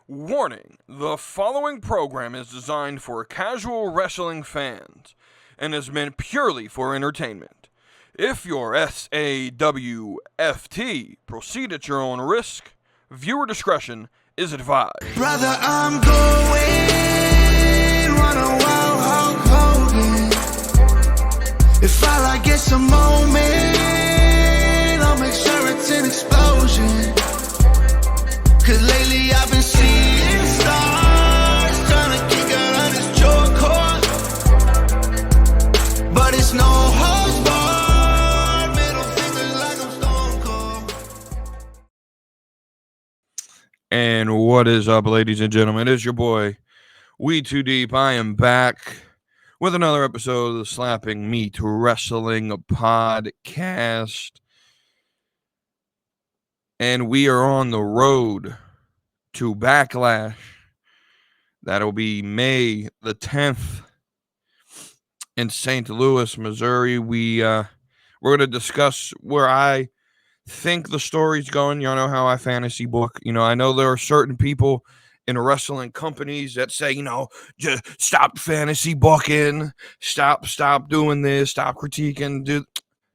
Warning, the following program is designed for casual wrestling fans and is meant purely for entertainment. If you're SAWFT, proceed at your own risk. Viewer discretion is advised. Brother, I'm going on a wild Hulk Hogan. If all I get's a moment, I'll make sure it's an explosion. Cause lately I've been seeing stars, trying to kick out on this jaw cord. But it's no holds barred, middle fingers like I'm Stone Cold. And what is up, ladies and gentlemen? It is your boy, WETOODEEP. I am back with another episode of the Slapping Meat Wrestling podcast. And we are on the road to Backlash. That'll be May the 10th in St. Louis, Missouri. We're going to discuss where I think the story's going. Y'all know how I fantasy book. I know there are certain people in wrestling companies that say, just stop fantasy booking, stop doing this, stop critiquing.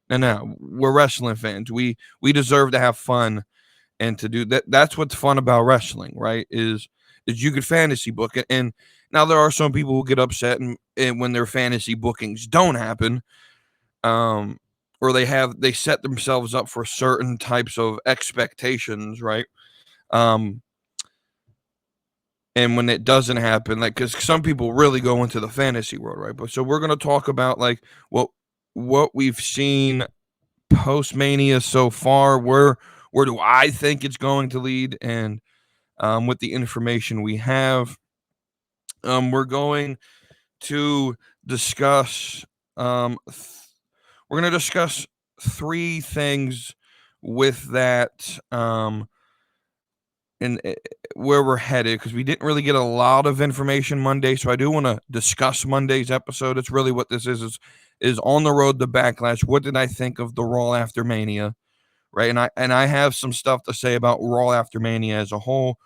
No, we're wrestling fans. We deserve to have fun. And to do that, that's what's fun about wrestling, right? Is you could fantasy book it. And now there are some people who get upset and when their fantasy bookings don't happen, or they set themselves up for certain types of expectations, right? And when it doesn't happen, like, because some people really go into the fantasy world, right? But so we're gonna talk about like what we've seen post Mania so far. Where do I think it's going to lead? And with the information we have, we're going to discuss. We're going to discuss three things with that, and where we're headed, because we didn't really get a lot of information Monday. So I do want to discuss Monday's episode. It's really what this is on the road to Backlash. What did I think of the Raw after Mania? Right, and I have some stuff to say about Raw after Mania as a whole.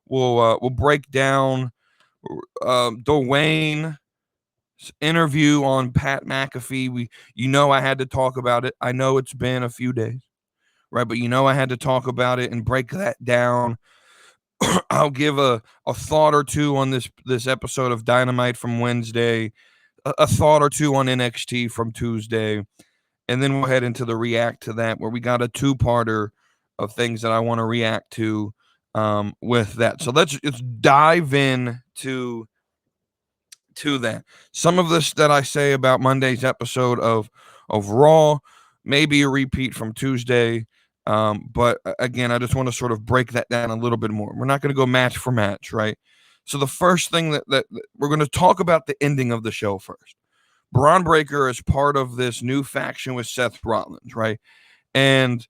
We'll break down Dwayne's interview on Pat McAfee. I had to talk about it. I know it's been a few days, right? But I had to talk about it and break that down. I'll give a thought or two on this episode of Dynamite from Wednesday, a thought or two on NXT from Tuesday. And then we'll head into the react to that, where we got a two-parter of things that I want to react to with that. So let's dive in to that. Some of this that I say about Monday's episode of Raw may be a repeat from Tuesday. But again, I just want to sort of break that down a little bit more. We're not going to go match for match, right? So the first thing that we're going to talk about the ending of the show first. Braun Breaker is part of this new faction with Seth Rollins, right? And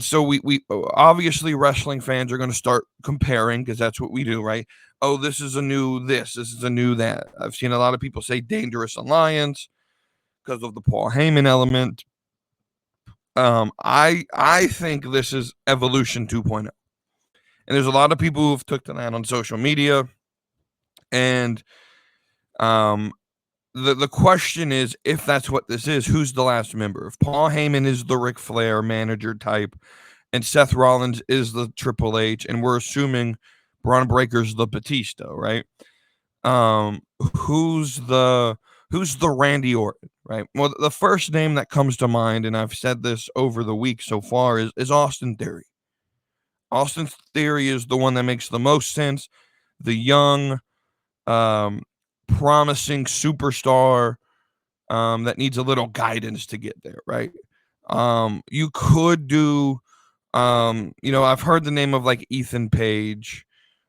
so we obviously wrestling fans are going to start comparing, because that's what we do, right? Oh, this is a new this is a new that. I've seen a lot of people say Dangerous Alliance because of the Paul Heyman element. I think this is Evolution 2.0. And there's a lot of people who've took to that on social media. And the question is, if that's what this is, who's the last member? If Paul Heyman is the Ric Flair manager type and Seth Rollins is the Triple H, and we're assuming Braun Breaker's the Batista, right? Who's the Randy Orton, right? Well, the first name that comes to mind, and I've said this over the week so far, is Austin Theory. Austin Theory is the one that makes the most sense. The young, promising superstar that needs a little guidance to get there, right? You could do, I've heard the name of like Ethan Page,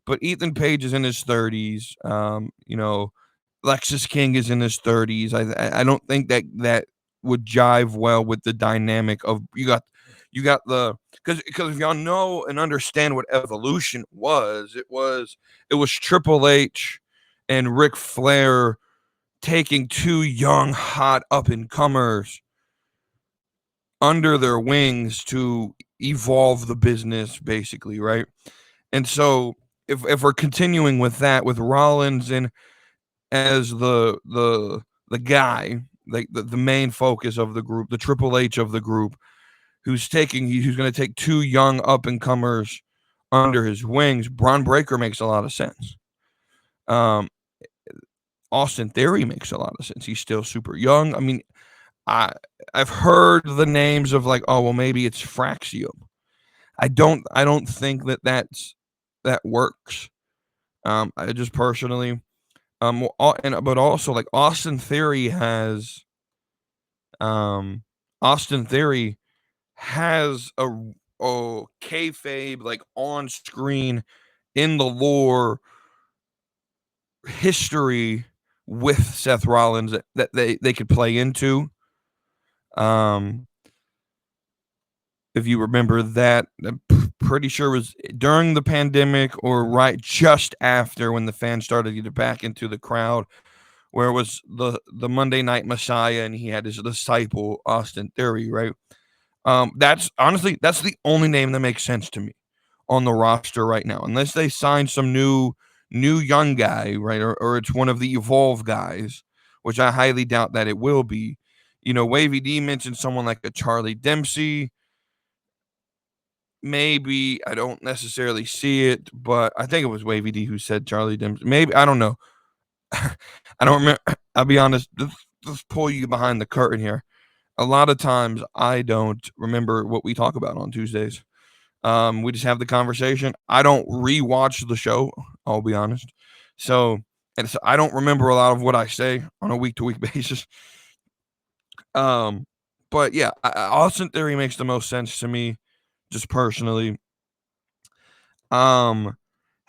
but Ethan Page is in his 30s. Lexus King is in his 30s. I don't think that would jive well with the dynamic of you got the, because if y'all know and understand what Evolution was, it was Triple H and Ric Flair taking two young, hot up-and-comers under their wings to evolve the business, basically, right? And so if we're continuing with that, with Rollins and as the guy, like the main focus of the group, the Triple H of the group, who's going to take two young up and comers under his wings. Braun Breaker makes a lot of sense. Austin Theory makes a lot of sense. He's still super young. I mean, I've heard the names of like, oh well, maybe it's Fraxium. I don't think that works. I just personally, but also like Austin Theory has a kayfabe like on screen in the lore history with Seth Rollins that they could play into. If you remember that, I'm pretty sure it was during the pandemic or right just after when the fans started to get back into the crowd, where it was the Monday Night Messiah and he had his disciple Austin Theory, right? That's the only name that makes sense to me on the roster right now, unless they sign some new young guy, right? Or it's one of the Evolve guys, which I highly doubt that it will be. Wavy D mentioned someone like a Charlie Dempsey. Maybe I don't necessarily see it, but I think it was Wavy D who said Charlie Dempsey. Maybe I don't know. I don't remember. I'll be honest. Let's pull you behind the curtain here. A lot of times I don't remember what we talk about on Tuesdays. We just have the conversation. I don't rewatch the show. I'll be honest. So I don't remember a lot of what I say on a week to week basis. But yeah, Austin Theory makes the most sense to me, just personally. Had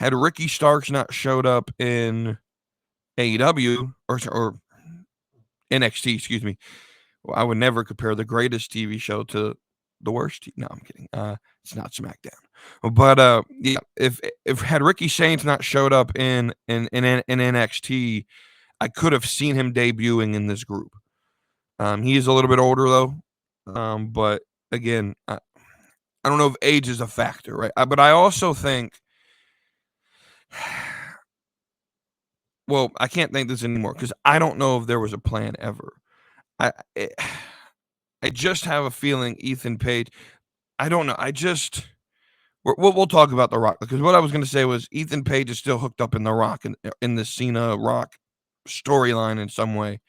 Ricky Starks not showed up in AEW or NXT, excuse me, well, I would never compare the greatest TV show to the worst. No, I'm kidding. It's not SmackDown. But yeah, if had Ricky Saints not showed up in NXT, I could have seen him debuting in this group. He is a little bit older though. But again, I don't know if age is a factor, right? But I also think, well, I can't think this anymore because I don't know if there was a plan ever. I just have a feeling Ethan Page. I don't know. We'll talk about The Rock because what I was going to say was Ethan Page is still hooked up in The Rock in the Cena Rock storyline in some way.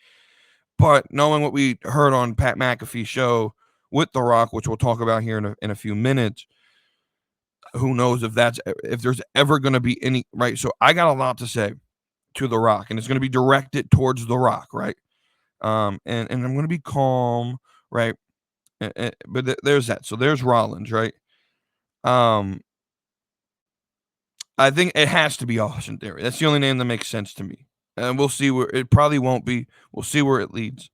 But knowing what we heard on Pat McAfee's show with The Rock, which we'll talk about here in a few minutes, who knows if there's ever going to be any, right? So I got a lot to say to The Rock, and it's going to be directed towards The Rock, right? And I'm going to be calm, right? But there's that. So there's Rollins, right? I think it has to be Austin Theory. That's the only name that makes sense to me. And we'll see where it probably won't be. We'll see where it leads.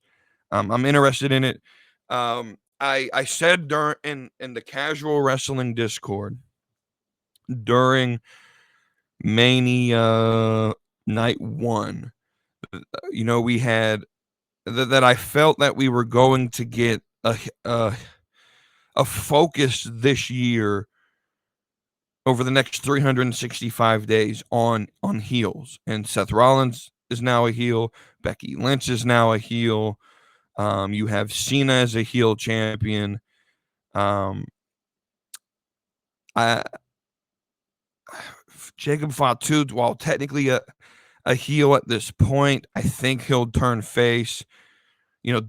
I'm interested in it. I said in the casual wrestling Discord during Mania night 1, we had that I felt that we were going to get a focus this year over the next 365 days on heels. And Seth Rollins is now a heel. Becky Lynch is now a heel. You have Cena as a heel champion. Jacob Fatu, while technically a heel at this point, I think he'll turn face.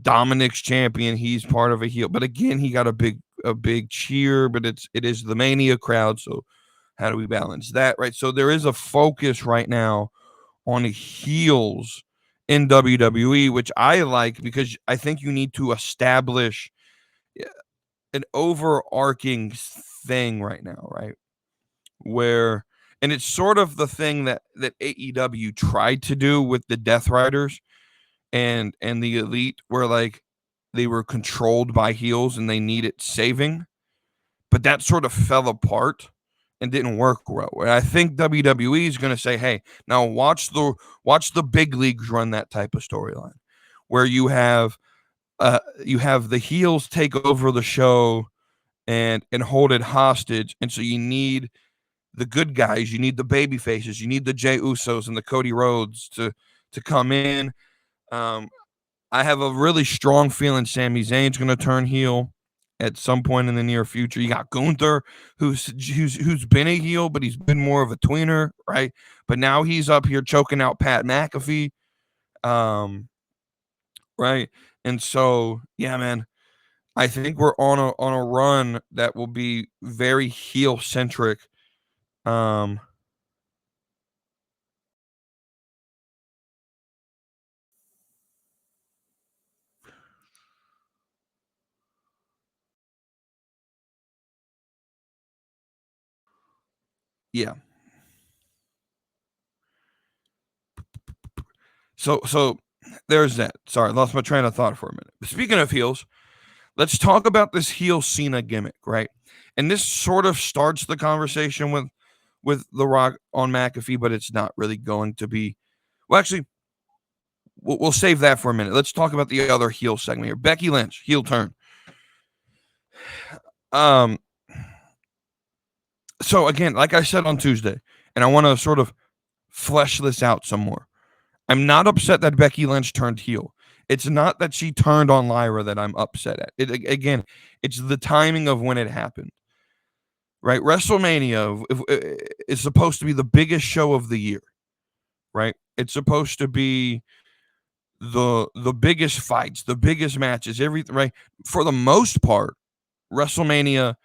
Dominic's champion, he's part of a heel, but again, he got a big cheer, but it is the Mania crowd, so how do we balance that, right? So there is a focus right now on heels in WWE, which I like because I think you need to establish an overarching thing right now, right? And it's sort of the thing that AEW tried to do with the Death Riders and the Elite, where like they were controlled by heels and they needed saving, but that sort of fell apart and didn't work well. And I think WWE is going to say, hey, now watch the big leagues run that type of storyline where you have the heels take over the show and hold it hostage. And so you need the good guys. You need the baby faces. You need the Jey Usos and the Cody Rhodes to come in. I have a really strong feeling Sami Zayn's going to turn heel at some point in the near future. You got Gunther, who's been a heel, but he's been more of a tweener, right? But now he's up here choking out Pat McAfee, right? And so, yeah, man, I think we're on a run that will be very heel centric. Yeah. So there's that. Sorry, I lost my train of thought for a minute. Speaking of heels, let's talk about this heel Cena gimmick, right? And this sort of starts the conversation with The Rock on McAfee, but it's not really going to be. Well, actually, we'll save that for a minute. Let's talk about the other heel segment here. Becky Lynch, heel turn. So again, like I said on Tuesday, and I want to sort of flesh this out some more. I'm not upset that Becky Lynch turned heel. It's not that she turned on Lyra that I'm upset at. Again, it's the timing of when it happened. Right? WrestleMania is supposed to be the biggest show of the year. Right? It's supposed to be the biggest fights, the biggest matches, everything, right? For the most part, WrestleMania,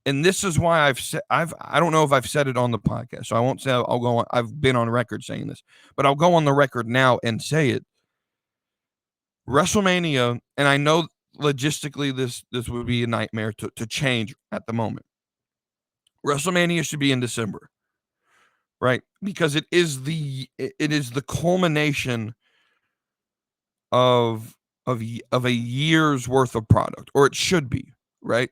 and this is why I don't know if I've said it on the podcast, so I won't say I'll go on. I've been on record saying this, but I'll go on the record now and say it. WrestleMania, and I know logistically this would be a nightmare to change at the moment. WrestleMania should be in December, right? Because it is the culmination of a year's worth of product, or it should be, right?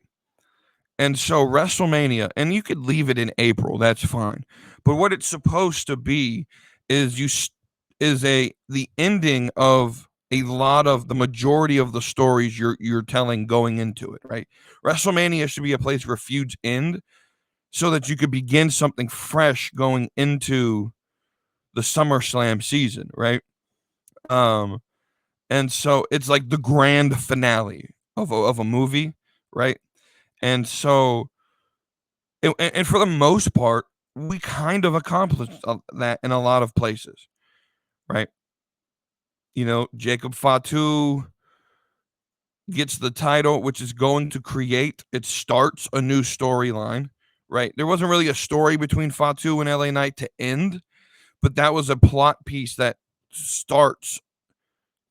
And so WrestleMania, and you could leave it in April, that's fine. But what it's supposed to be is the ending of a lot of the majority of the stories you're telling going into it, right? WrestleMania should be a place where feuds end so that you could begin something fresh going into the SummerSlam season, right? And so it's like the grand finale of a movie, right? And so, and for the most part, we kind of accomplished that in a lot of places, right? You know, Jacob Fatu gets the title, which is going to create, it starts a new storyline, right? There wasn't really a story between Fatu and LA Knight to end, but that was a plot piece that starts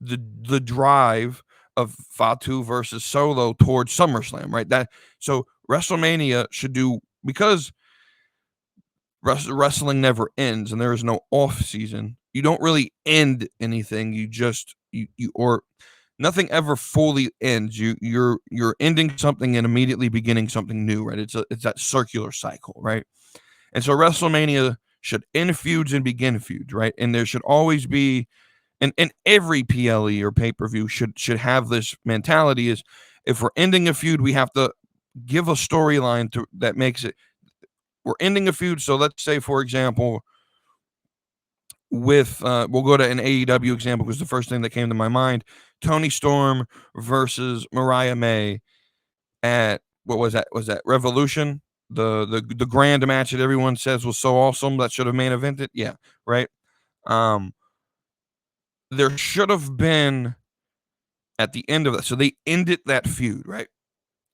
the drive of Fatu versus Solo towards SummerSlam, right? That so WrestleMania should do, because wrestling never ends and there is no off season. You don't really end anything. You just you or nothing ever fully ends. You're ending something and immediately beginning something new, right? It's that circular cycle, right? And so WrestleMania should end feuds and begin feuds, right? And there should always be, and every PLE or pay-per-view should have this mentality: is if we're ending a feud, we have to give a storyline to that makes it, we're ending a feud. So let's say, for example, with we'll go to an AEW example because the first thing that came to my mind: Toni Storm versus Mariah May at, what was that? Was that Revolution? The grand match that everyone says was so awesome that should have main evented. Yeah, right. There should have been at the end of that. So they ended that feud, right?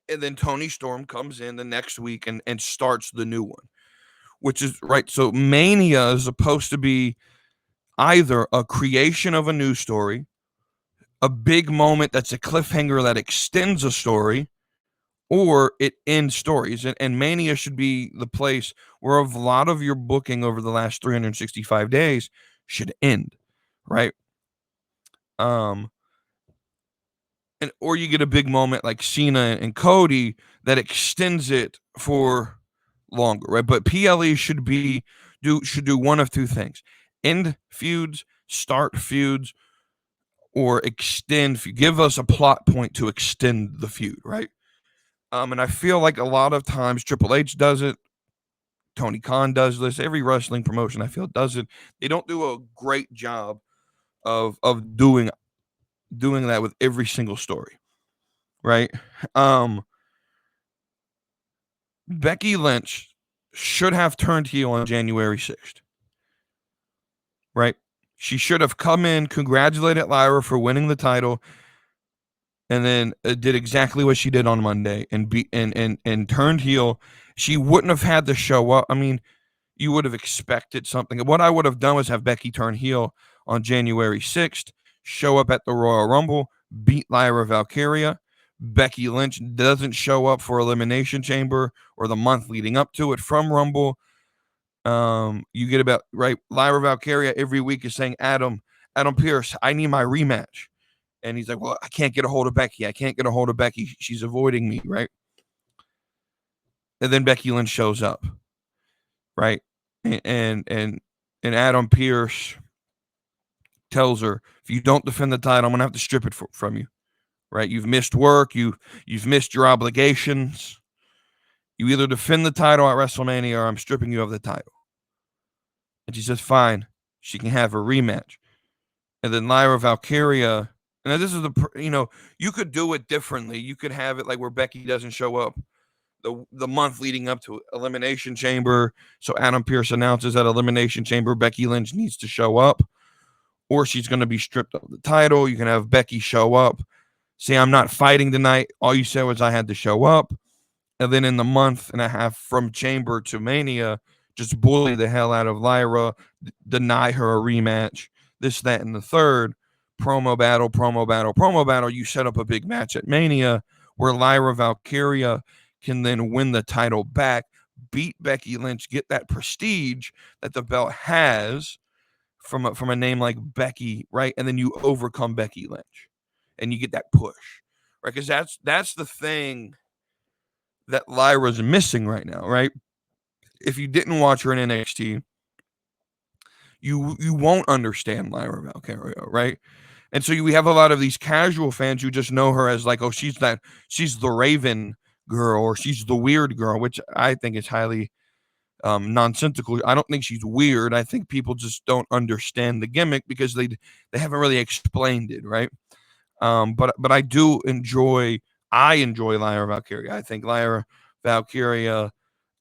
And then Toni Storm comes in the next week and starts the new one, which is right. So Mania is supposed to be either a creation of a new story, a big moment that's a cliffhanger that extends a story, or it ends stories. And Mania should be the place where a lot of your booking over the last 365 days should end, right? And or you get a big moment like Cena and Cody that extends it for longer, right? But PLE should do one of two things: end feuds, start feuds, or extend. Give us a plot point to extend the feud, right? And I feel like a lot of times Triple H does it, Tony Khan does this. Every wrestling promotion I feel does it. They don't do a great job of doing that with every single story, right? Becky Lynch should have turned heel on January 6th, right? She should have come in, congratulated Lyra for winning the title, and then did exactly what she did on Monday and turned heel. She wouldn't have had to show up. I mean, you would have expected something. What I would have done was have Becky turn heel on January 6th, show up at the Royal Rumble, beat Lyra Valkyria. Becky Lynch doesn't show up for Elimination Chamber or the month leading up to it from Rumble. You get about right. Lyra Valkyria every week is saying, Adam Pearce, I need my rematch. And he's like, well, I can't get a hold of Becky. I can't get a hold of Becky. She's avoiding me, right? And then Becky Lynch shows up, right? And Adam Pearce tells her, if you don't defend the title, I'm gonna have to strip it from you, right? You've missed work. You've missed your obligations. You either defend the title at WrestleMania or I'm stripping you of the title. And she says, fine, she can have her rematch. And then Lyra Valkyria, and this is you could do it differently. You could have it like where Becky doesn't show up the month leading up to Elimination Chamber. So Adam Pearce announces at Elimination Chamber, Becky Lynch needs to show up, or she's going to be stripped of the title. You can have Becky show up, say, I'm not fighting tonight. All you said was I had to show up. And then in the month and a half from Chamber to Mania, just bully the hell out of Lyra, deny her a rematch, this, that, and the third. Promo battle. You set up a big match at Mania where Lyra Valkyria can then win the title back, beat Becky Lynch, get that prestige that the belt has from a name like Becky, right? And then you overcome Becky Lynch and you get that push, right? Because that's the thing that Lyra's missing right now, right? If you didn't watch her in NXT, you won't understand Lyra Valkyria, right? And so we have a lot of these casual fans who just know her as like, oh, she's the Raven girl, or she's the weird girl, which I think is highly nonsensical. I don't think she's weird. I think people just don't understand the gimmick because they haven't really explained it, right? But I do enjoy Lyra Valkyria. I think Lyra Valkyria,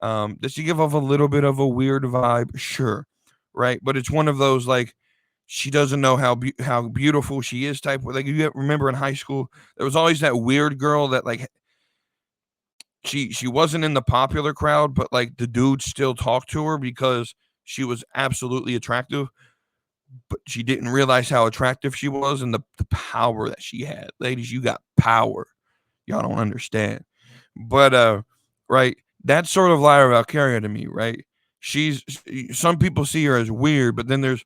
does she give off a little bit of a weird vibe? Sure, right? But it's one of those like, she doesn't know how beautiful she is type. Like, you remember in high school, there was always that weird girl that like she wasn't in the popular crowd, but like the dudes still talked to her because she was absolutely attractive, but she didn't realize how attractive she was and the power that she had. Ladies, you got power. Y'all don't understand. But right, that's sort of Lyra Valkyria to me, right? Some people see her as weird, but then there's,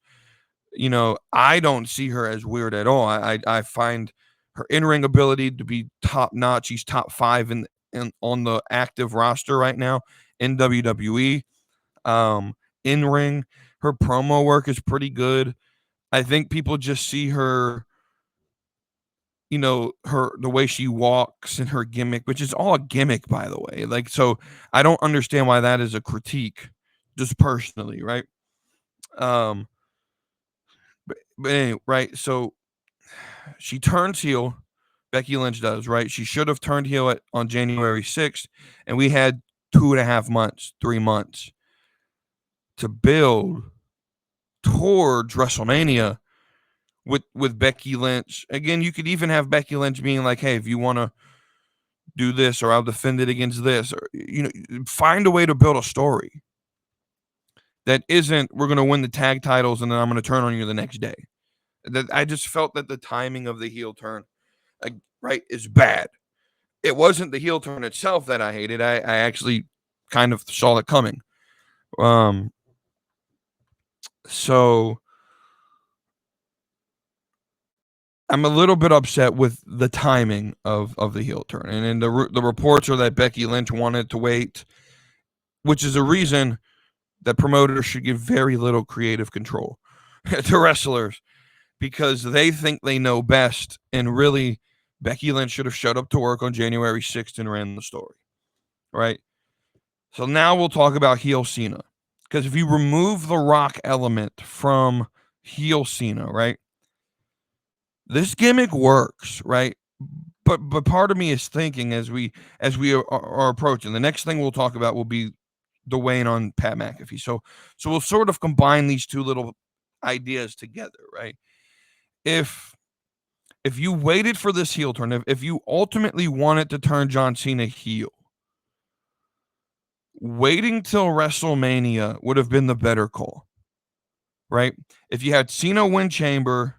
I don't see her as weird at all. I find her in-ring ability to be top notch. She's top 5 in on the active roster right now in WWE. In ring, her promo work is pretty good. I think people just see her, the way she walks and her gimmick, which is all a gimmick, by the way. Like, so I don't understand why that is a critique, just personally, right? But anyway, right. So she turns heel. Becky Lynch does, right? She should have turned heel on January 6th, and we had 2.5 months, 3 months to build towards WrestleMania with Becky Lynch. Again, you could even have Becky Lynch being like, hey, if you want to do this, or I'll defend it against this, or, find a way to build a story that isn't, we're going to win the tag titles and then I'm going to turn on you the next day. That I just felt that the timing of the heel turn, right, is bad. It wasn't the heel turn itself that I hated. I actually kind of saw it coming. So I'm a little bit upset with the timing of the heel turn. And the reports are that Becky Lynch wanted to wait, which is a reason that promoters should give very little creative control to wrestlers, because they think they know best. And really, Becky Lynch should have showed up to work on January 6th and ran the story, right? So now we'll talk about heel Cena. Because if you remove the Rock element from heel Cena, right? This gimmick works, right? But part of me is thinking as we are approaching, the next thing we'll talk about will be Dwayne on Pat McAfee. So we'll sort of combine these two little ideas together, right? If if you waited for this heel turn, if you ultimately wanted to turn John Cena heel, waiting till WrestleMania would have been the better call, right? If you had Cena win Chamber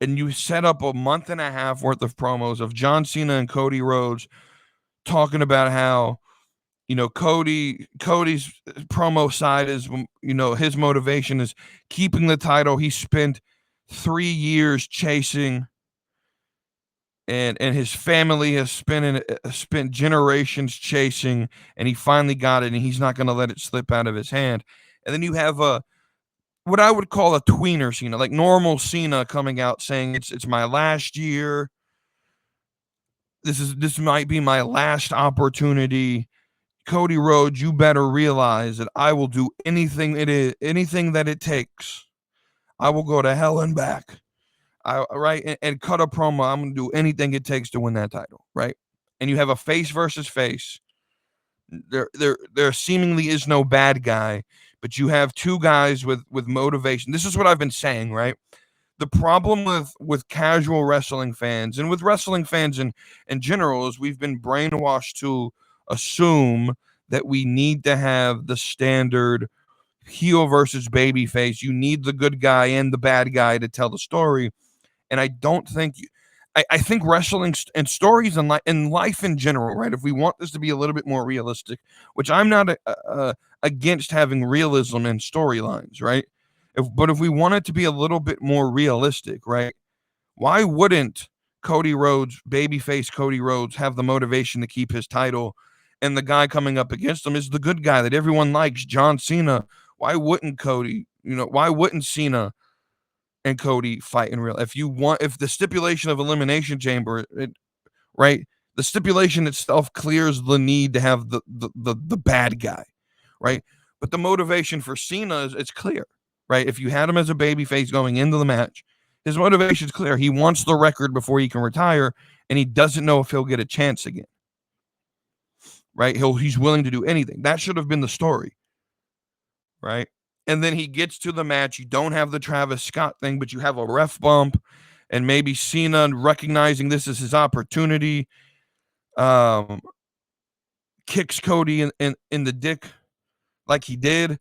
and you set up a month and a half worth of promos of John Cena and Cody Rhodes talking about how, Cody's promo side is, his motivation is keeping the title. He spent 3 years chasing, and his family has spent generations chasing, and he finally got it, and he's not going to let it slip out of his hand. And then you have what I would call a tweener Cena, like normal Cena coming out saying it's my last year. This might be my last opportunity. Cody Rhodes, you better realize that I will do anything that it takes. I will go to hell and back. And cut a promo. I'm gonna do anything it takes to win that title, right? And you have a face versus face. There seemingly is no bad guy, but you have two guys with motivation. This is what I've been saying, right? The problem with casual wrestling fans and with wrestling fans in general is we've been brainwashed to assume that we need to have the standard heel versus baby face. You need the good guy and the bad guy to tell the story. And I don't think I think wrestling and stories and life in general, right? If we want this to be a little bit more realistic, which I'm not against having realism in storylines, right? But if we want it to be a little bit more realistic, right? Why wouldn't babyface Cody Rhodes, have the motivation to keep his title, and the guy coming up against him is the good guy that everyone likes, John Cena? Why wouldn't Cody? Why wouldn't Cena and Cody fight in real? If the stipulation of Elimination Chamber, right? The stipulation itself clears the need to have the bad guy, right? But the motivation for Cena it's clear, right? If you had him as a babyface going into the match, his motivation is clear. He wants the record before he can retire, and he doesn't know if he'll get a chance again, right? He's willing to do anything. That should have been the story, right? And then he gets to the match. You don't have the Travis Scott thing, but you have a ref bump, and maybe Cena recognizing this as his opportunity, kicks Cody in the dick like he did.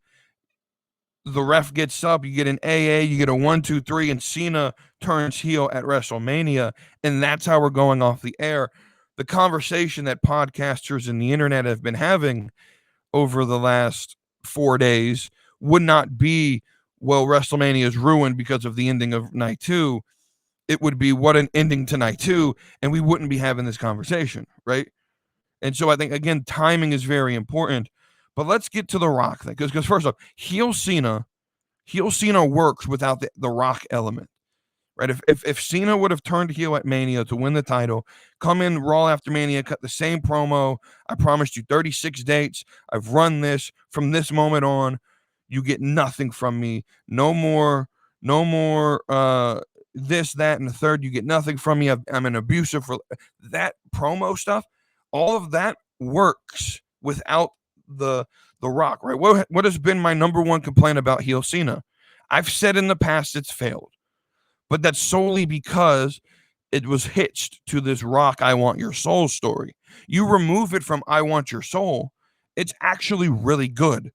The ref gets up. You get an AA. You get a 1, 2, 3, and Cena turns heel at WrestleMania, and that's how we're going off the air. The conversation that podcasters and the internet have been having over the last 4 days would not be, well, WrestleMania is ruined because of the ending of night 2. It would be, what an ending to night 2, and we wouldn't be having this conversation, right? And so I think, again, timing is very important. But let's get to the Rock thing, because first off, heel Cena works without the Rock element, right? If Cena would have turned heel at Mania to win the title, come in Raw after Mania, cut the same promo. I promised you 36 dates. I've run this from this moment on. You get nothing from me. No more. This, that, and the third. You get nothing from me. I'm an abuser for that promo stuff. All of that works without the Rock, right? What has been my number one complaint about heel Cena? I've said in the past it's failed, but that's solely because it was hitched to this Rock, I want your soul story. You remove it from I want your soul, it's actually really good,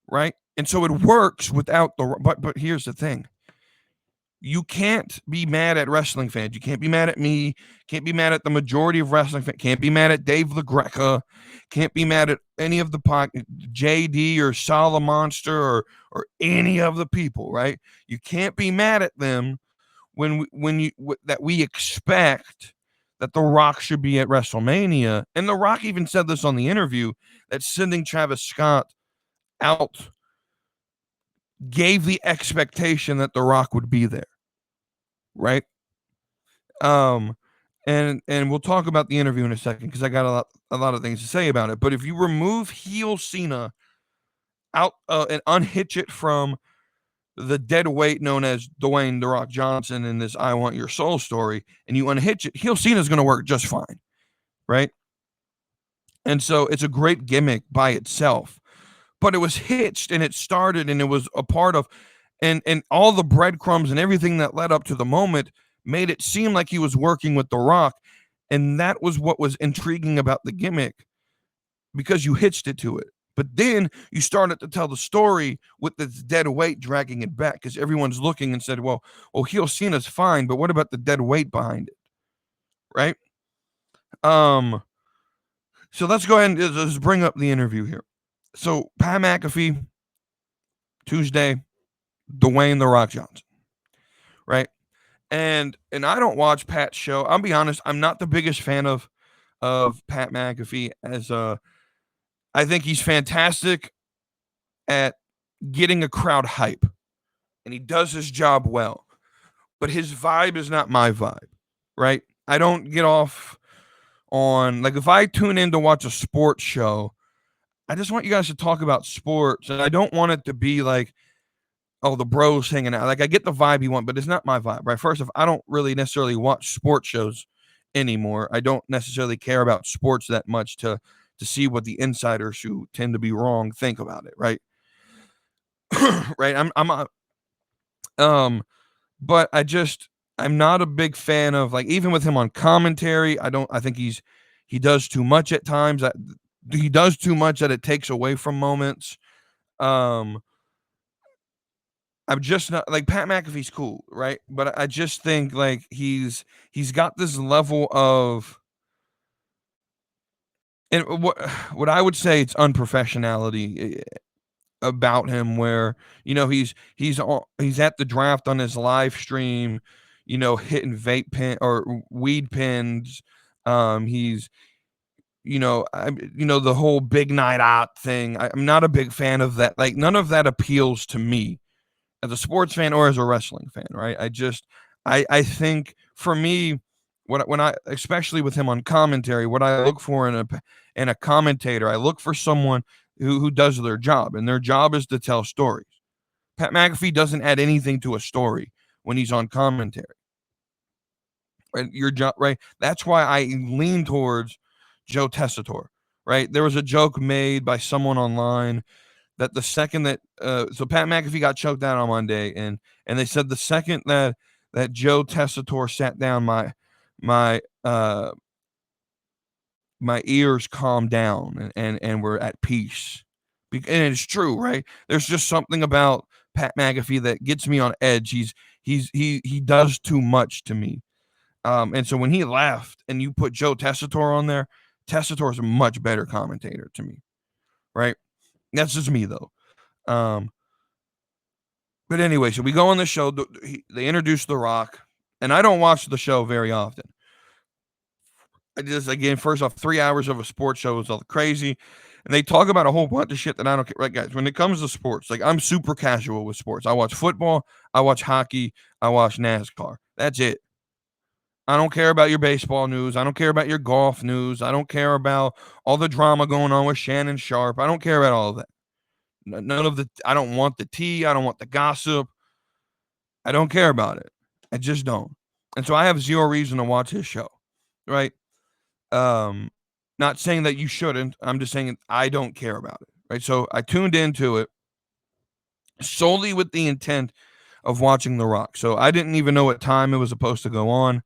right? And so it works without but here's the thing. You can't be mad at wrestling fans. You can't be mad at me. Can't be mad at the majority of wrestling fans. Can't be mad at Dave LaGreca. Can't be mad at any of the JD or Sala Monster or any of the people, right? You can't be mad at them when we expect that The Rock should be at WrestleMania. And The Rock even said this on the interview, that sending Travis Scott out gave the expectation that The Rock would be there, right? And we'll talk about the interview in a second, because I got a lot of things to say about it. But if you remove heel Cena out and unhitch it from the dead weight known as Dwayne "The Rock" Johnson in this "I Want Your Soul" story, and you unhitch it, heel Cena is going to work just fine, right? And so it's a great gimmick by itself, but it was hitched and it started and it was a part of, and all the breadcrumbs and everything that led up to the moment made it seem like he was working with The Rock, and that was what was intriguing about the gimmick because you hitched it to it. But then you started to tell the story with this dead weight dragging it back because everyone's looking and said, well, heel Cena's fine, but what about the dead weight behind it? Right? So let's go ahead and just bring up the interview here. So Pat McAfee, Tuesday, Dwayne "The Rock" Johnson. Right? And I don't watch Pat's show. I'll be honest, I'm not the biggest fan of Pat McAfee as I think he's fantastic at getting a crowd hype, and he does his job well. But his vibe is not my vibe, right? I don't get off on, like, if I tune in to watch a sports show, I just want you guys to talk about sports, and I don't want it to be like, oh, the bros hanging out. Like, I get the vibe you want, but it's not my vibe, right? First off, I don't really necessarily watch sports shows anymore. I don't necessarily care about sports that much to see what the insiders who tend to be wrong think about it, right? Right? But I'm not a big fan of, like, even with him on commentary, I think he does too much at times. He does too much that it takes away from moments. I'm just not like Pat McAfee's cool, right? But I just think like he's got this level of, and what I would say it's unprofessionality about him, where he's at the draft on his live stream, hitting vape pen or weed pens. He's the whole big night out thing. I'm not a big fan of that. Like, none of that appeals to me as a sports fan or as a wrestling fan, right? I think for me, when I, especially with him on commentary, what I look for in a commentator, I look for someone who does their job, and their job is to tell stories. Pat McAfee doesn't add anything to a story when he's on commentary. Right? Your job, right? That's why I lean towards Joe Tessitore, right? There was a joke made by someone online that the second that so Pat McAfee got choked out on Monday, and they said the second that Joe Tessitore sat down, my ears calmed down and were at peace. And it's true, right? There's just something about Pat McAfee that gets me on edge. He does too much to me. And so when he left and you put Joe Tessitore on there, Tessitore is a much better commentator to me, right? That's just me though. But anyway, so we go on the show. They introduce The Rock, and I don't watch the show very often. I just, again, first off, 3 hours of a sports show is all crazy, and they talk about a whole bunch of shit that I don't care. Right, guys? When it comes to sports, like, I'm super casual with sports. I watch football, I watch hockey, I watch NASCAR. That's it. I don't care about your baseball news. I don't care about your golf news. I don't care about all the drama going on with Shannon Sharp. I don't care about all of that. None of the, I don't want the tea. I don't want the gossip. I don't care about it. I just don't. And so I have zero reason to watch his show, right? Not saying that you shouldn't. I'm just saying I don't care about it, right? So I tuned into it solely with the intent of watching The Rock. So I didn't even know what time it was supposed to go on.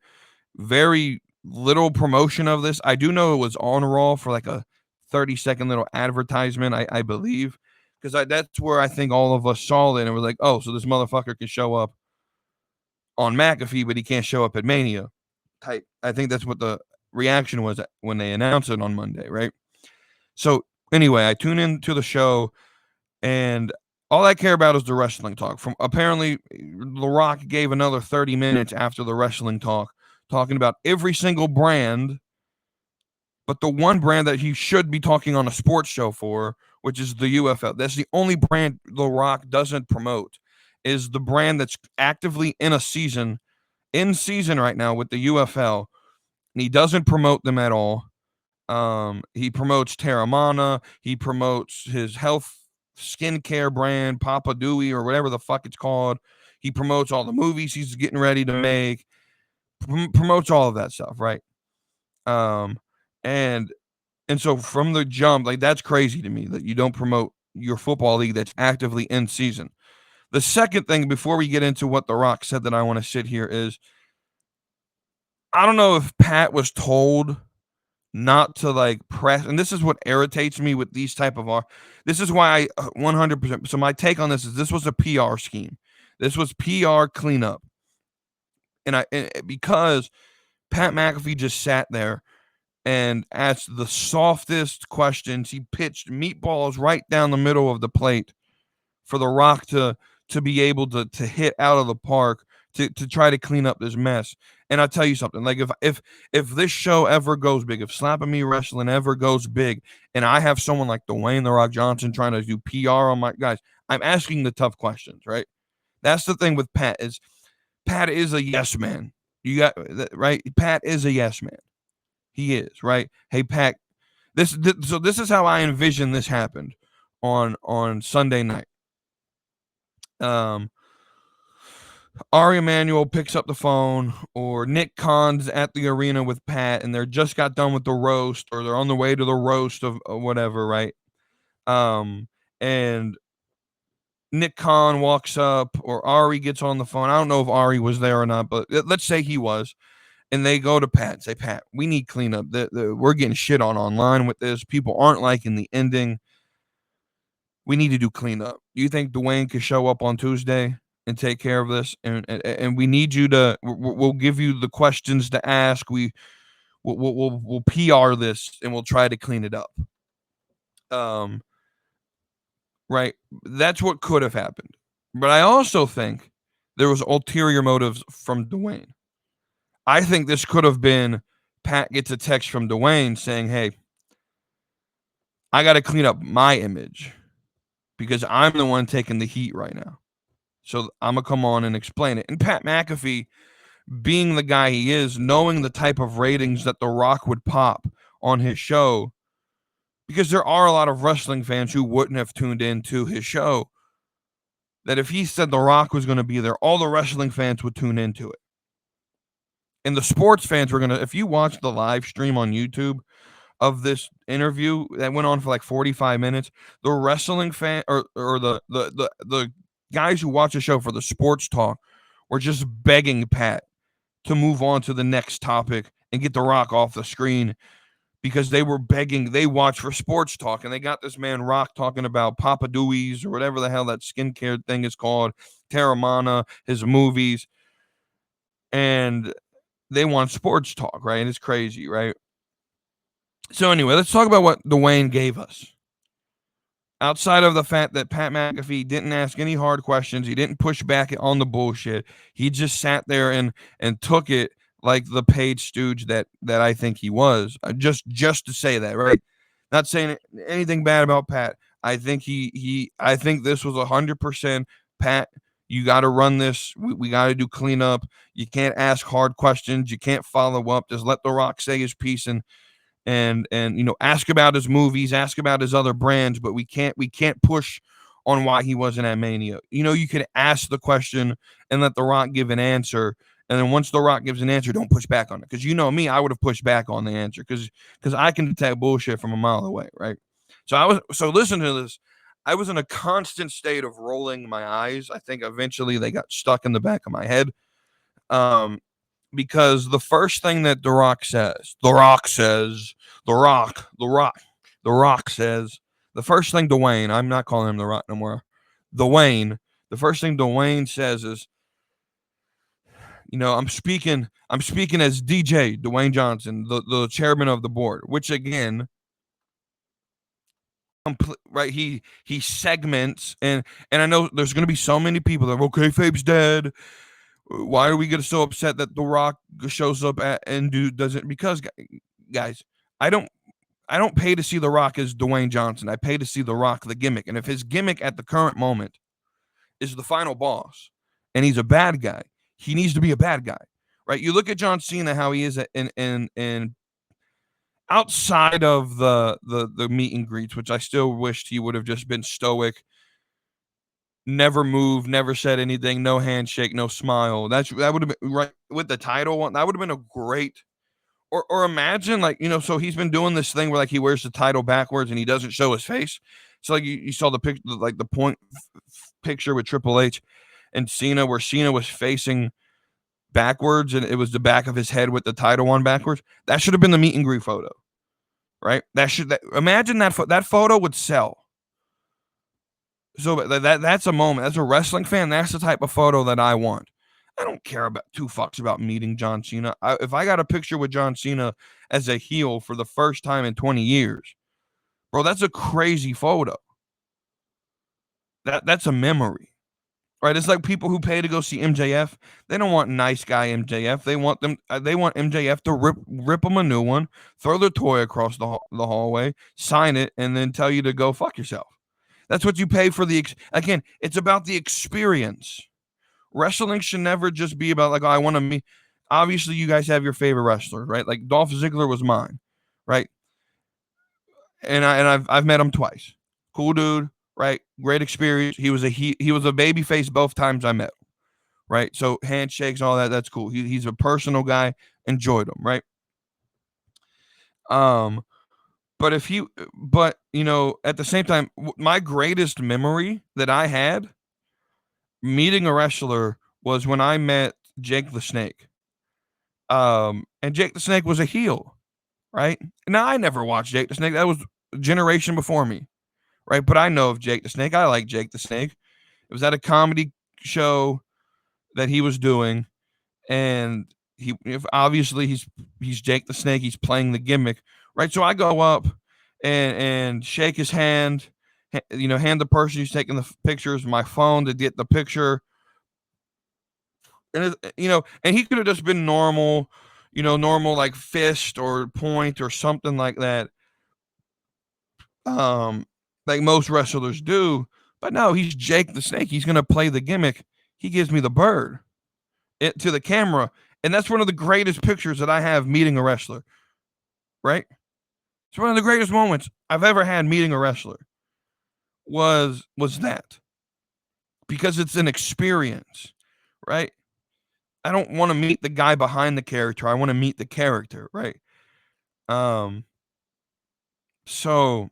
Very little promotion of this. I do know it was on Raw for like a 30-second little advertisement, I believe, because that's where I think all of us saw it and we're like, oh, so this motherfucker can show up on McAfee, but he can't show up at Mania type. I think that's what the reaction was when they announced it on Monday, right? So anyway, I tune into the show, and all I care about is the wrestling talk. From apparently, The Rock gave another 30 minutes after the wrestling talk, talking about every single brand, but the one brand that he should be talking on a sports show for, which is the UFL. That's the only brand The Rock doesn't promote, is the brand that's actively in season right now with the UFL, and he doesn't promote them at all. He promotes Terramana. He promotes his health skincare brand, Papa Dewey, or whatever the fuck it's called. He promotes all the movies he's getting ready to make. Promotes all of that stuff, right? Um, and and so from the jump, like, that's crazy to me that you don't promote your football league that's actively in season. The second thing, before we get into what The Rock said, that I want to sit here is, I don't know if Pat was told not to, like, press, and this is what irritates me with these type of this is why I 100%. So my take on this was a PR scheme. This was PR cleanup, and because Pat McAfee just sat there and asked the softest questions. He pitched meatballs right down the middle of the plate for The Rock to be able to hit out of the park to try to clean up this mess. And I'll tell you something, like, if this show ever goes big, if Slapping Me Wrestling ever goes big, and I have someone like Dwayne The Rock Johnson trying to do PR on my guys, I'm asking the tough questions, right? That's the thing with Pat is a yes man. You got right. Pat is a yes man. He is, right? Hey, Pat, so this is how I envision this happened on Sunday night. Ari Emanuel picks up the phone, or Nick Khan's at the arena with Pat, and they're just got done with the roast, or they're on the way to the roast of whatever, right? And Nick Khan walks up, or Ari gets on the phone. I don't know if Ari was there or not, but let's say he was. And they go to Pat and say, Pat, we need cleanup. We're getting shit on online with this. People aren't liking the ending. We need to do cleanup. Do you think Dwayne could show up on Tuesday and take care of this? And we need you to. We'll give you the questions to ask. We'll PR this, and we'll try to clean it up. Right. That's what could have happened. But I also think there was ulterior motives from Dwayne. I think this could have been Pat gets a text from Dwayne saying, hey, I got to clean up my image because I'm the one taking the heat right now. So I'm going to come on and explain it. And Pat McAfee, being the guy he is, knowing the type of ratings that The Rock would pop on his show, because there are a lot of wrestling fans who wouldn't have tuned into his show, that if he said The Rock was going to be there, all the wrestling fans would tune into it. And the sports fans were going to, if you watch the live stream on YouTube of this interview that went on for like 45 minutes, the wrestling fan or the guys who watch the show for the sports talk were just begging Pat to move on to the next topic and get The Rock off the screen, because they were begging. They watch for sports talk, and they got this man Rock talking about Papa Dewey's or whatever the hell that skincare thing is called, Terramana, his movies, and they want sports talk, right? And it's crazy, right? So anyway, let's talk about what Dwayne gave us. Outside of the fact that Pat McAfee didn't ask any hard questions, he didn't push back on the bullshit. He just sat there and took it like the paid stooge that I think he was. Just to say that, right? Not saying anything bad about Pat. I think I think this was 100% Pat. You got to run this. We got to do cleanup. You can't ask hard questions. You can't follow up. Just let The Rock say his piece and ask about his movies, ask about his other brands, but we can't push on why he wasn't at Mania. You could ask the question and let The Rock give an answer, and then once The Rock gives an answer, don't push back on it. Because me, I would have pushed back on the answer because I can detect bullshit from a mile away, right? So listen to this. I was in a constant state of rolling my eyes. I think eventually they got stuck in the back of my head. Because the first thing that The Rock says, the first thing Dwayne, I'm not calling him The Rock no more, Dwayne, the first thing Dwayne says is, I'm speaking as DJ Dwayne Johnson, the chairman of the board, which again, right, he segments, and I know there's going to be so many people that, okay, Fabe's dead. Why are we getting so upset that The Rock shows up does it? Because, guys, I don't pay to see The Rock as Dwayne Johnson. I pay to see The Rock, the gimmick. And if his gimmick at the current moment is the final boss and he's a bad guy, he needs to be a bad guy, right? You look at John Cena, how he is in outside of the meet and greets, which I still wished he would have just been stoic, never moved, never said anything, no handshake, no smile. That would have been right with the title one. That would have been a great. Or imagine, like, so he's been doing this thing where, like, he wears the title backwards and he doesn't show his face. So, like, you saw the picture, like the point picture with Triple H and Cena, where Cena was facing backwards and it was the back of his head with the title on backwards. That should have been the meet and greet photo, right? Imagine that photo would sell. So that's a moment. As a wrestling fan, that's the type of photo that I want. I don't care about two fucks about meeting John Cena. If I got a picture with John Cena as a heel for the first time in 20 years, bro, that's a crazy photo. That's a memory, right? It's like people who pay to go see MJF. They don't want nice guy MJF. They want MJF to rip them a new one, throw their toy across the hallway, sign it, and then tell you to go fuck yourself. That's what you pay for. Again, it's about the experience. Wrestling should never just be about, like, oh, I want to meet. Obviously, you guys have your favorite wrestler, right? Like Dolph Ziggler was mine, right? And I've met him twice. Cool dude, right? Great experience. He was a baby face both times I met him, right? So handshakes, all that, that's cool. He's a personal guy. Enjoyed him, right? But at the same time, my greatest memory that I had meeting a wrestler was when I met Jake the Snake. And Jake the Snake was a heel, right? Now, I never watched Jake the Snake. That was a generation before me, right? But I know of Jake the Snake. I like Jake the Snake. It was at a comedy show that he was doing, and obviously he's Jake the Snake. He's playing the gimmick, right? So I go up and shake his hand, hand the person who's taking the pictures my phone to get the picture. And and he could have just been normal, normal, like fist or point or something like that, like most wrestlers do. But no, he's Jake the Snake. He's gonna play the gimmick. He gives me the bird to the camera, and that's one of the greatest pictures that I have meeting a wrestler. Right? It's one of the greatest moments I've ever had meeting a wrestler. Was that, because it's an experience, right? I don't want to meet the guy behind the character. I want to meet the character, right? So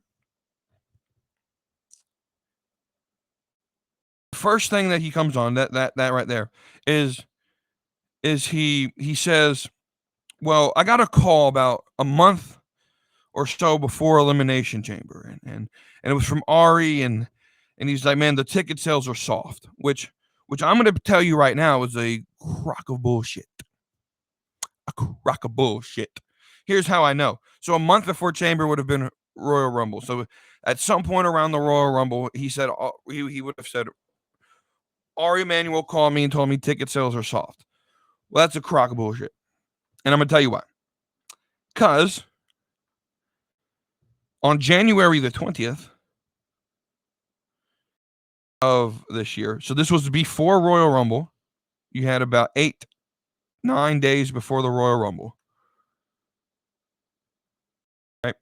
first thing that he comes on, that right there is he says, well, I got a call about a month or so before Elimination Chamber, and it was from Ari, and he's like, man, the ticket sales are soft, which I'm going to tell you right now is a crock of bullshit. A crock of bullshit. Here's how I know. So a month before Chamber would have been Royal Rumble. So at some point around the Royal Rumble, he said, he would have said, Ari Emanuel called me and told me ticket sales are soft. Well, that's a crock of bullshit. And I'm going to tell you why. Because on January the 20th of this year, so this was before Royal Rumble, you had about 8-9 days before the Royal Rumble. Right?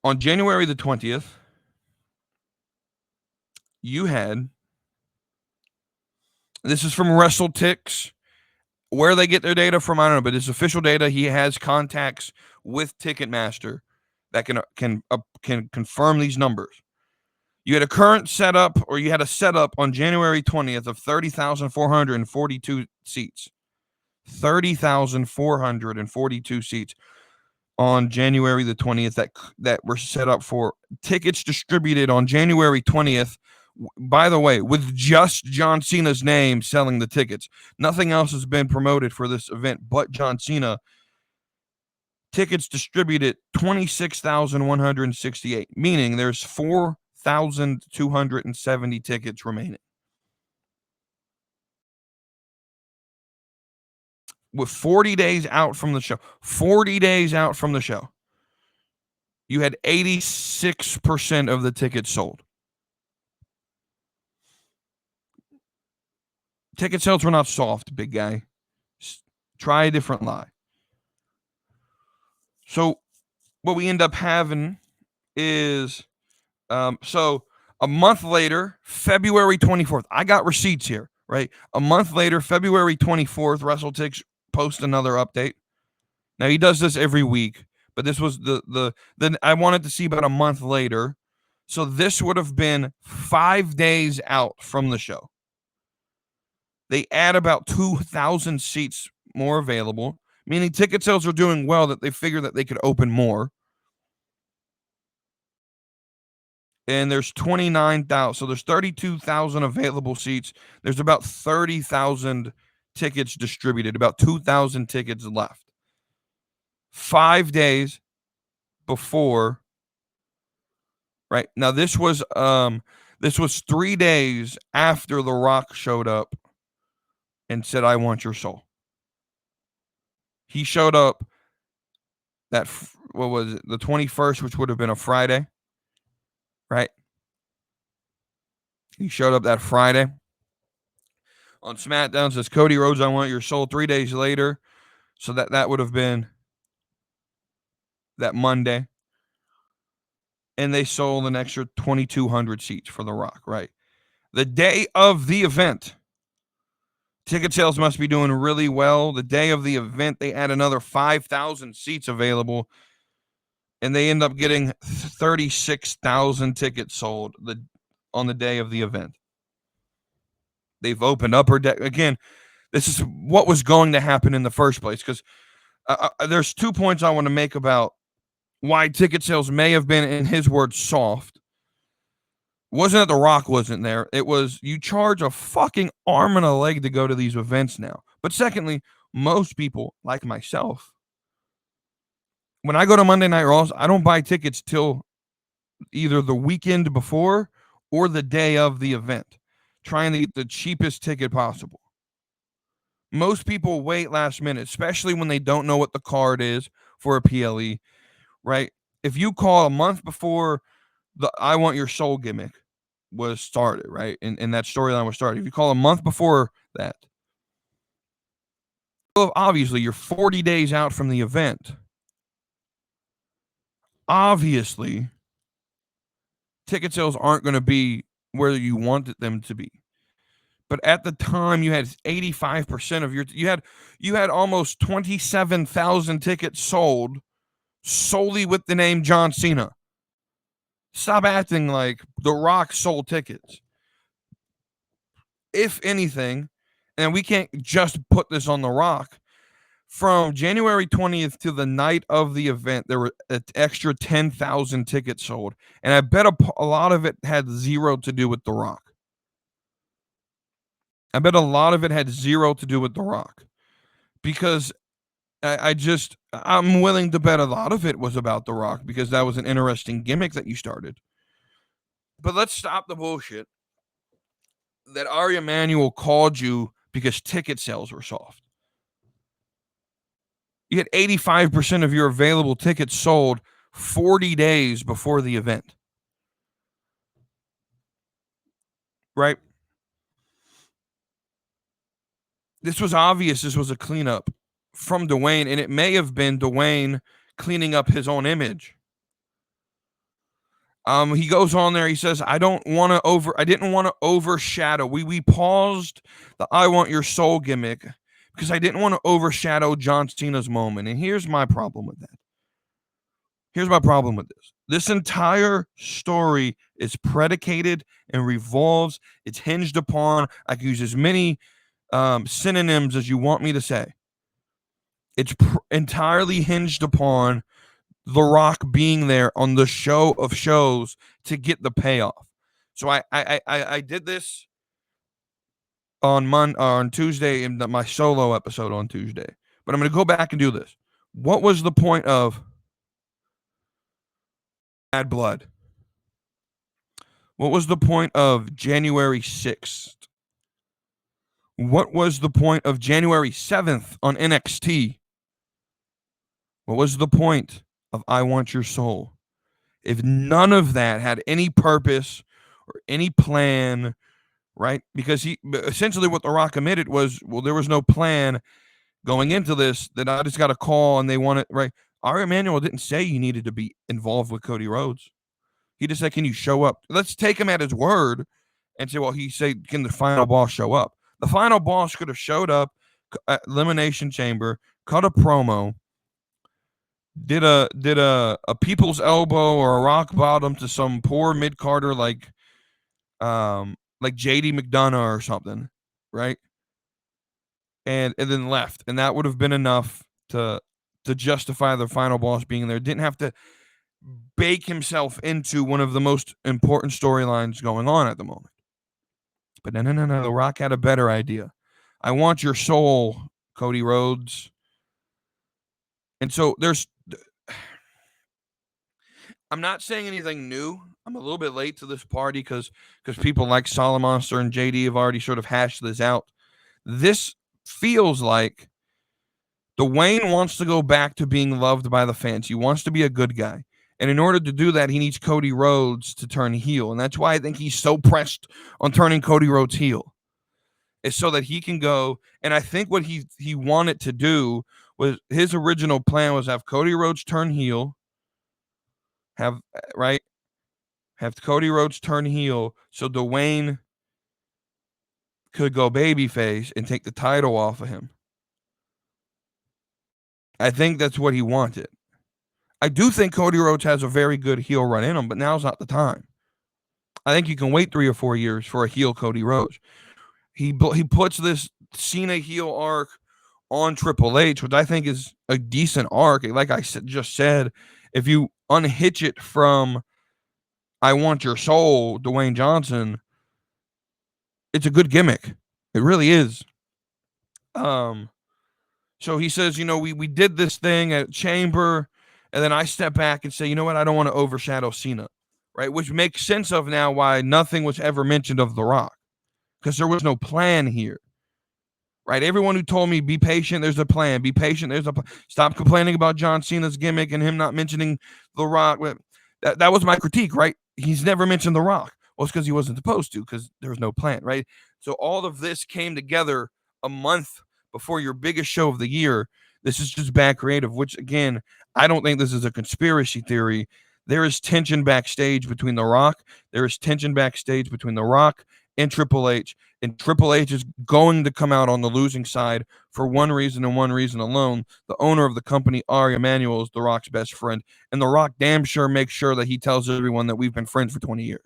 On January the 20th, you had, this is from WrestleTix. Where they get their data from, I don't know, but it's official data. He has contacts with Ticketmaster that can confirm these numbers. You had a current setup, or you had a setup on January 20th of 30,442 seats. 30,442 seats on January the 20th that were set up for tickets distributed on January 20th. By the way, with just John Cena's name selling the tickets. Nothing else has been promoted for this event but John Cena. Tickets distributed 26,168, meaning there's 4,270 tickets remaining. With 40 days out from the show, you had 86% of the tickets sold. Ticket sales were not soft, big guy. Try a different lie. So what we end up having is, so a month later, February 24th, I got receipts here, right? A month later, February 24th, WrestleTix posts another update. Now he does this every week, but this was then I wanted to see about a month later. So this would have been 5 days out from the show. They add about 2,000 seats more available, meaning ticket sales are doing well, that they figure that they could open more. And there's 29,000. So there's 32,000 available seats. There's about 30,000 tickets distributed, about 2,000 tickets left. 5 days before, right? Now this was 3 days after The Rock showed up and said, "I want your soul." He showed up that, what was it, the 21st, which would have been a Friday, right? He showed up that Friday on SmackDown, says, "Cody Rhodes, I want your soul." 3 days later, so that would have been that Monday, and they sold an extra 2,200 seats for The Rock, right? The day of the event, ticket sales must be doing really well. The day of the event, they add another 5,000 seats available, and they end up getting 36,000 tickets sold on the day of the event. They've opened Upper Deck. Again, this is what was going to happen in the first place, because there's 2 points I want to make about why ticket sales may have been, in his words, soft. It wasn't that The Rock wasn't there. It was, you charge a fucking arm and a leg to go to these events now. But secondly, most people, like myself, when I go to Monday Night Raws, I don't buy tickets till either the weekend before or the day of the event, trying to get the cheapest ticket possible. Most people wait last minute, especially when they don't know what the card is for a PLE, right? If you call a month before the "I Want Your Soul" gimmick was started, right, and that storyline was started, if you call a month before that, well, obviously you're 40 days out from the event. Obviously, ticket sales aren't going to be where you wanted them to be. But at the time, you had 85% of you had almost 27,000 tickets sold solely with the name John Cena. Stop acting like The Rock sold tickets. If anything, and we can't just put this on The Rock, from January 20th to the night of the event, there were an extra 10,000 tickets sold. And I bet a lot of it had zero to do with The Rock. I bet a lot of it had zero to do with The Rock, because I'm willing to bet a lot of it was about The Rock, because that was an interesting gimmick that you started. But let's stop the bullshit that Ari Emanuel called you because ticket sales were soft. You had 85% of your available tickets sold 40 days before the event. Right? This was obvious. This was a cleanup from Dwayne, and it may have been Dwayne cleaning up his own image. He goes on there. He says, I didn't want to overshadow. We paused the "I Want Your Soul" gimmick because I didn't want to overshadow John Cena's moment. And here's my problem with that. Here's my problem with this. This entire story is predicated and revolves. It's hinged upon, I can use as many synonyms as you want me to say. It's entirely hinged upon The Rock being there on the show of shows to get the payoff. So I did this on Tuesday in my solo episode on Tuesday, but I'm going to go back and do this. What was the point of Bad Blood? What was the point of January 6th? What was the point of January 7th on NXT? What was the point of I Want Your Soul? If none of that had any purpose or any plan, right? Because essentially what The Rock admitted was, well, there was no plan, going into this that I just got a call and they want it right. Ari Emanuel didn't say you needed to be involved with Cody Rhodes. He just said, can you show up? Let's take him at his word and say, well, he said, can the final boss show up? The final boss could have showed up at Elimination Chamber, cut a promo, did a people's elbow or a rock bottom to some poor mid carder like JD McDonough or something, right? And then left, and that would have been enough to justify the final boss being there. Didn't have to bake himself into one of the most important storylines going on at the moment. But no. The Rock had a better idea. I want your soul, Cody Rhodes. And so I'm not saying anything new. I'm a little bit late to this party because people like Solid Monster and JD have already sort of hashed this out. This feels like Dwayne wants to go back to being loved by the fans. He wants to be a good guy. And in order to do that, he needs Cody Rhodes to turn heel. And that's why I think he's so pressed on turning Cody Rhodes heel. Is so that he can go. And I think what he wanted to do was his original plan was have Cody Rhodes turn heel. Have Cody Rhodes turn heel so Dwayne could go babyface and take the title off of him. I think that's what he wanted. I do think Cody Rhodes has a very good heel run in him, but now's not the time. I think you can wait 3 or 4 years for a heel Cody Rhodes. He puts this Cena heel arc on Triple H, which I think is a decent arc. Like I just said, if you unhitch it from I Want Your Soul, Dwayne Johnson, it's a good gimmick. It really is. So he says, we did this thing at Chamber, and then I step back and say, you know what? I don't want to overshadow Cena, right? Which makes sense of now why nothing was ever mentioned of The Rock, because there was no plan here, right? Everyone who told me, be patient, there's a plan. Be patient, there's a plan. Stop complaining about John Cena's gimmick and him not mentioning The Rock. That was my critique, right? He's never mentioned The Rock. Well, it's because he wasn't supposed to, because there was no plan, right? So all of this came together a month before your biggest show of the year. This is just bad creative, which, again, I don't think this is a conspiracy theory. There is tension backstage between The Rock. There is tension backstage between The Rock and Triple H. And Triple H is going to come out on the losing side for one reason and one reason alone. The owner of the company, Ari Emanuel, is The Rock's best friend. And The Rock damn sure makes sure that he tells everyone that we've been friends for 20 years.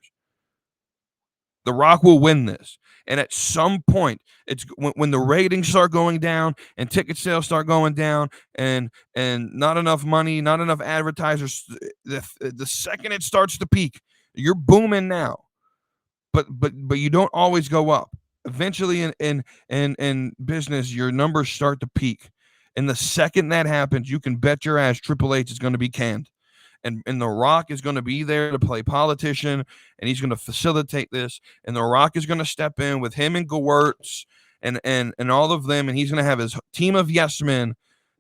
The Rock will win this. And at some point, it's when the ratings start going down and ticket sales start going down and not enough money, not enough advertisers, the second it starts to peak, you're booming now. But you don't always go up. Eventually in business, your numbers start to peak. And the second that happens, you can bet your ass Triple H is going to be canned. And The Rock is going to be there to play politician, and he's going to facilitate this. And The Rock is going to step in with him and Gewurz and all of them, and he's going to have his team of yes men,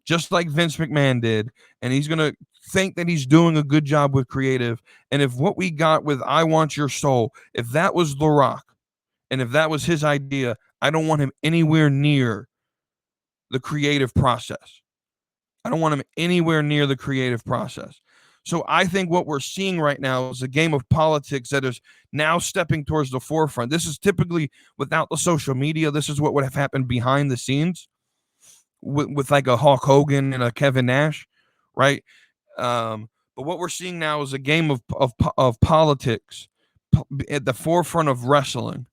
just like Vince McMahon did. And he's going to think that he's doing a good job with creative. And if what we got with I Want Your Soul, if that was The Rock, and if that was his idea, I don't want him anywhere near the creative process. I don't want him anywhere near the creative process. So I think what we're seeing right now is a game of politics that is now stepping towards the forefront. This is typically without the social media. This is what would have happened behind the scenes with like a Hulk Hogan and a Kevin Nash, right? But what we're seeing now is a game of politics at the forefront of wrestling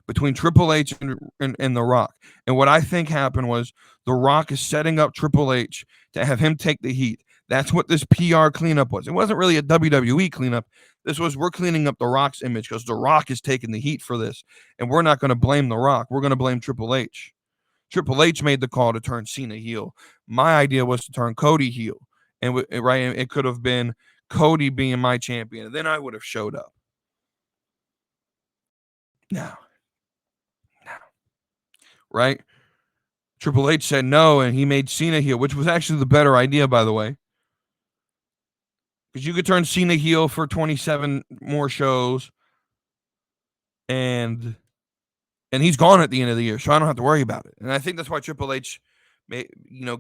between Triple H and The Rock. And what I think happened was The Rock is setting up Triple H to have him take the heat. That's what this PR cleanup was. It wasn't really a WWE cleanup. This was, we're cleaning up The Rock's image because The Rock is taking the heat for this. And we're not going to blame The Rock. We're going to blame Triple H. Triple H made the call to turn Cena heel. My idea was to turn Cody heel. And it could have been Cody being my champion. And then I would have showed up. Now. Right? Triple H said no, and he made Cena heel, which was actually the better idea, by the way. Because you could turn Cena heel for 27 more shows, and he's gone at the end of the year, so I don't have to worry about it. And I think that's why Triple H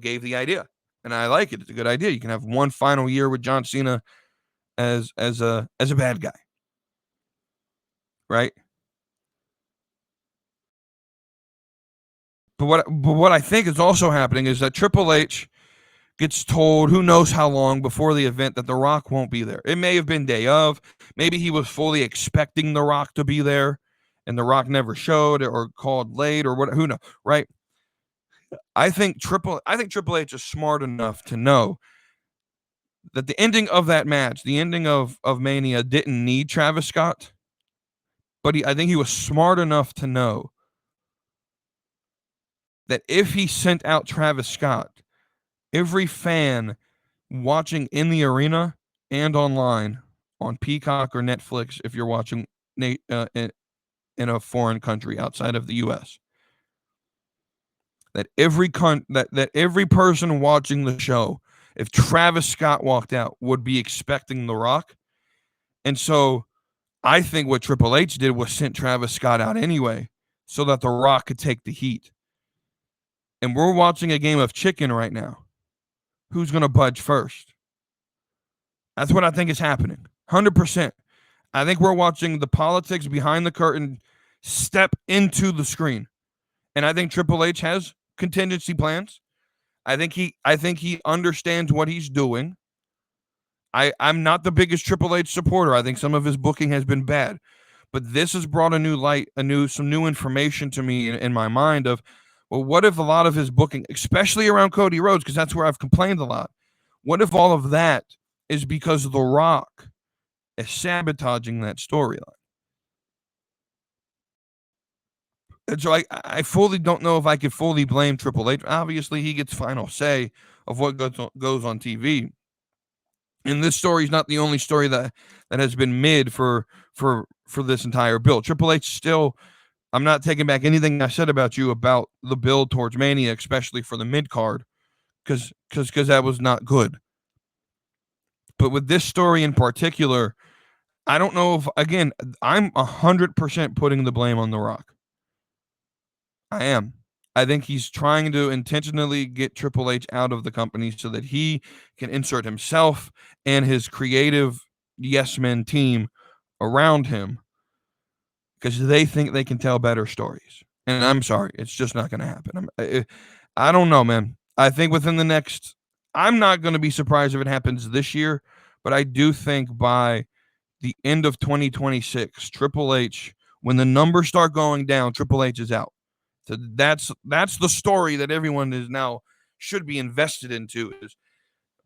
gave the idea, and I like it. It's a good idea. You can have one final year with John Cena as a bad guy, right? But what I think is also happening is that Triple H gets told who knows how long before the event that The Rock won't be there. It may have been day of. Maybe he was fully expecting The Rock to be there, and The Rock never showed or called late or what. Who knows, right? I think Triple H is smart enough to know that the ending of that match, the ending of Mania, didn't need Travis Scott, but I think he was smart enough to know that if he sent out Travis Scott, every fan watching in the arena and online on Peacock or Netflix, if you're watching in a foreign country outside of the U.S., that every person watching the show, if Travis Scott walked out, would be expecting The Rock. And so I think what Triple H did was sent Travis Scott out anyway so that The Rock could take the heat. And we're watching a game of chicken right now. Who's going to budge first? That's what I think is happening. 100%. I think we're watching the politics behind the curtain step into the screen. And I think Triple H has contingency plans. I think he understands what he's doing. I'm not the biggest Triple H supporter. I think some of his booking has been bad. But this has brought a new light, some new information to me in my mind of, well, what if a lot of his booking, especially around Cody Rhodes, because that's where I've complained a lot, what if all of that is because The Rock is sabotaging that storyline? And so I fully don't know if I could fully blame Triple H. Obviously, he gets final say of what goes on TV. And this story is not the only story that has been mid for this entire build. Triple H still, I'm not taking back anything I said about you about the build towards Mania, especially for the mid card, because that was not good. But with this story in particular, I don't know if, again, I'm 100% putting the blame on The Rock. I am. I think he's trying to intentionally get Triple H out of the company so that he can insert himself and his creative yes men team around him because they think they can tell better stories. And I'm sorry, it's just not going to happen. I don't know, man. I think within the next, I'm not going to be surprised if it happens this year, but I do think by the end of 2026, Triple H, when the numbers start going down, Triple H is out. So that's the story that everyone is now should be invested into is,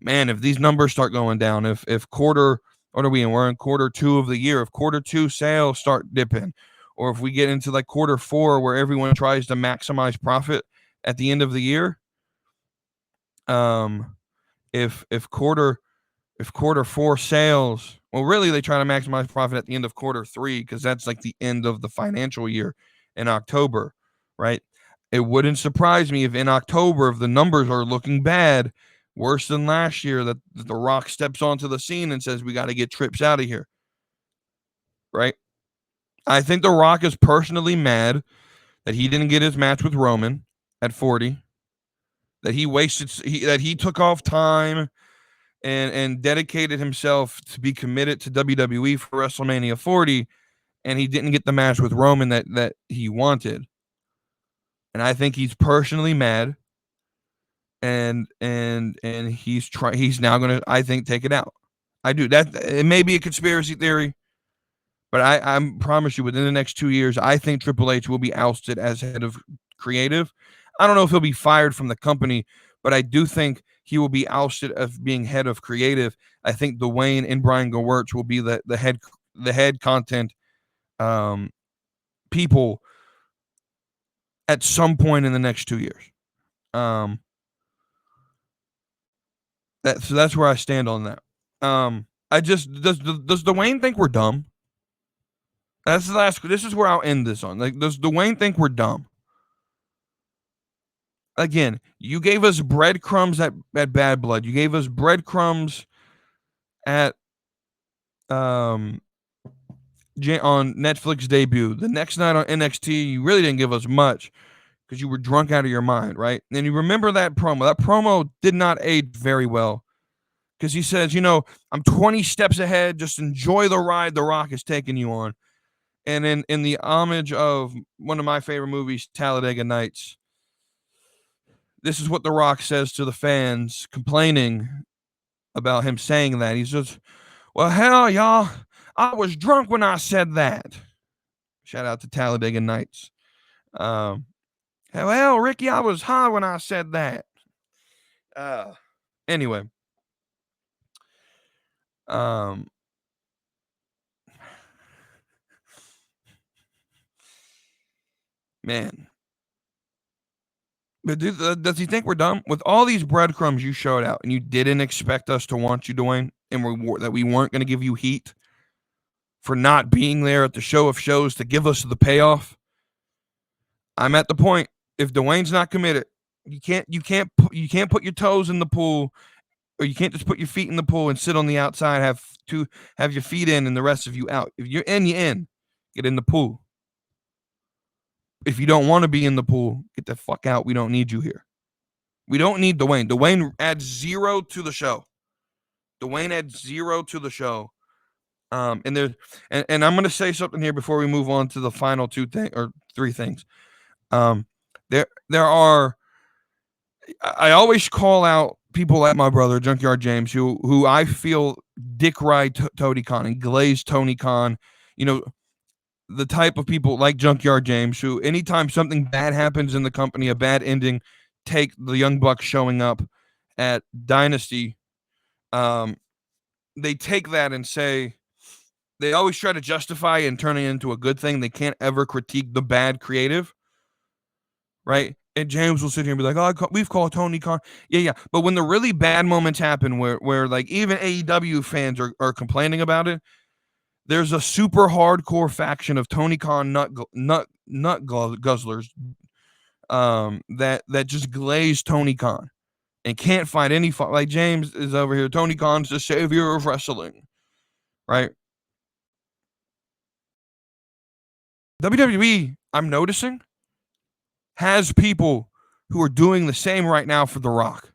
man, if these numbers start going down, if quarter, what are we in? We're in quarter 2 of the year. If quarter 2 sales start dipping, or if we get into like quarter 4 where everyone tries to maximize profit at the end of the year, if quarter 4 sales, well, really they try to maximize profit at the end of quarter 3 because that's like the end of the financial year in October, right? It wouldn't surprise me if in October, if the numbers are looking bad, worse than last year, that The Rock steps onto the scene and says, we got to get Trips out of here, right? I think The Rock is personally mad that he didn't get his match with Roman at 40, that he took off time and dedicated himself to be committed to WWE for WrestleMania 40, and he didn't get the match with Roman that he wanted. And I think he's personally mad, and he's now gonna, I think, take it out. I do. That it may be a conspiracy theory, but I promise you, within the next 2 years, I think Triple H will be ousted as head of creative. I don't know if he'll be fired from the company, but I do think he will be ousted of being head of creative. I think Dwayne and Brian Gewirtz will be the head content people at some point in the next 2 years. So that's where I stand on that. Does Dwayne think we're dumb? That's the last. This is where I'll end this on. Like, does Dwayne think we're dumb? Again, you gave us breadcrumbs at Bad Blood. You gave us breadcrumbs at on Netflix debut. The next night on NXT, you really didn't give us much. because you were drunk out of your mind, right? And you remember that promo. That promo did not age very well because he says, I'm 20 steps ahead. Just enjoy the ride The Rock is taking you on. And in the homage of one of my favorite movies, Talladega Nights, this is what The Rock says to the fans complaining about him saying that. He says, well, hell, y'all, I was drunk when I said that. Shout out to Talladega Nights. Well, Ricky, I was high when I said that. Anyway. Man. But does he think we're done? With all these breadcrumbs you showed out and you didn't expect us to want you, Dwayne, and that we weren't going to give you heat for not being there at the show of shows to give us the payoff. I'm at the point, if Dwayne's not committed, you can't put your toes in the pool, or you can't just put your feet in the pool and sit on the outside, have your feet in and the rest of you out. If you're in, you're in. Get in the pool. If you don't want to be in the pool, get the fuck out. We don't need you here. We don't need Dwayne. Dwayne adds zero to the show. And I'm going to say something here before we move on to the final three things. There are. I always call out people like my brother Junkyard James, who I feel dick ride Tony Khan and glaze Tony Khan. The type of people like Junkyard James who, anytime something bad happens in the company, a bad ending, take the Young Bucks showing up at Dynasty. They take that and say, they always try to justify and turn it into a good thing. They can't ever critique the bad creative, right? And James will sit here and be like, "Oh, we've called Tony Khan." Yeah. But when the really bad moments happen, where like even AEW fans are complaining about it, there's a super hardcore faction of Tony Khan nut guzzlers that just glaze Tony Khan and can't find any fault. Like James is over here. Tony Khan's the savior of wrestling, right? WWE, I'm noticing, has people who are doing the same right now for The Rock,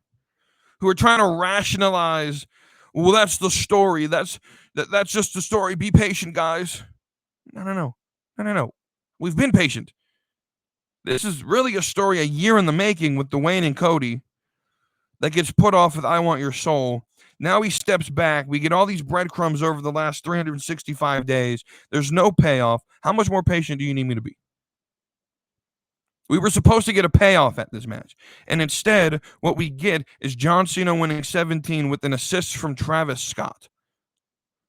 who are trying to rationalize, well, that's the story. That's just the story. Be patient, guys. No. We've been patient. This is really a story a year in the making with Dwayne and Cody that gets put off with I Want Your Soul. Now he steps back. We get all these breadcrumbs over the last 365 days. There's no payoff. How much more patient do you need me to be? We were supposed to get a payoff at this match. And instead, what we get is John Cena winning 17 with an assist from Travis Scott.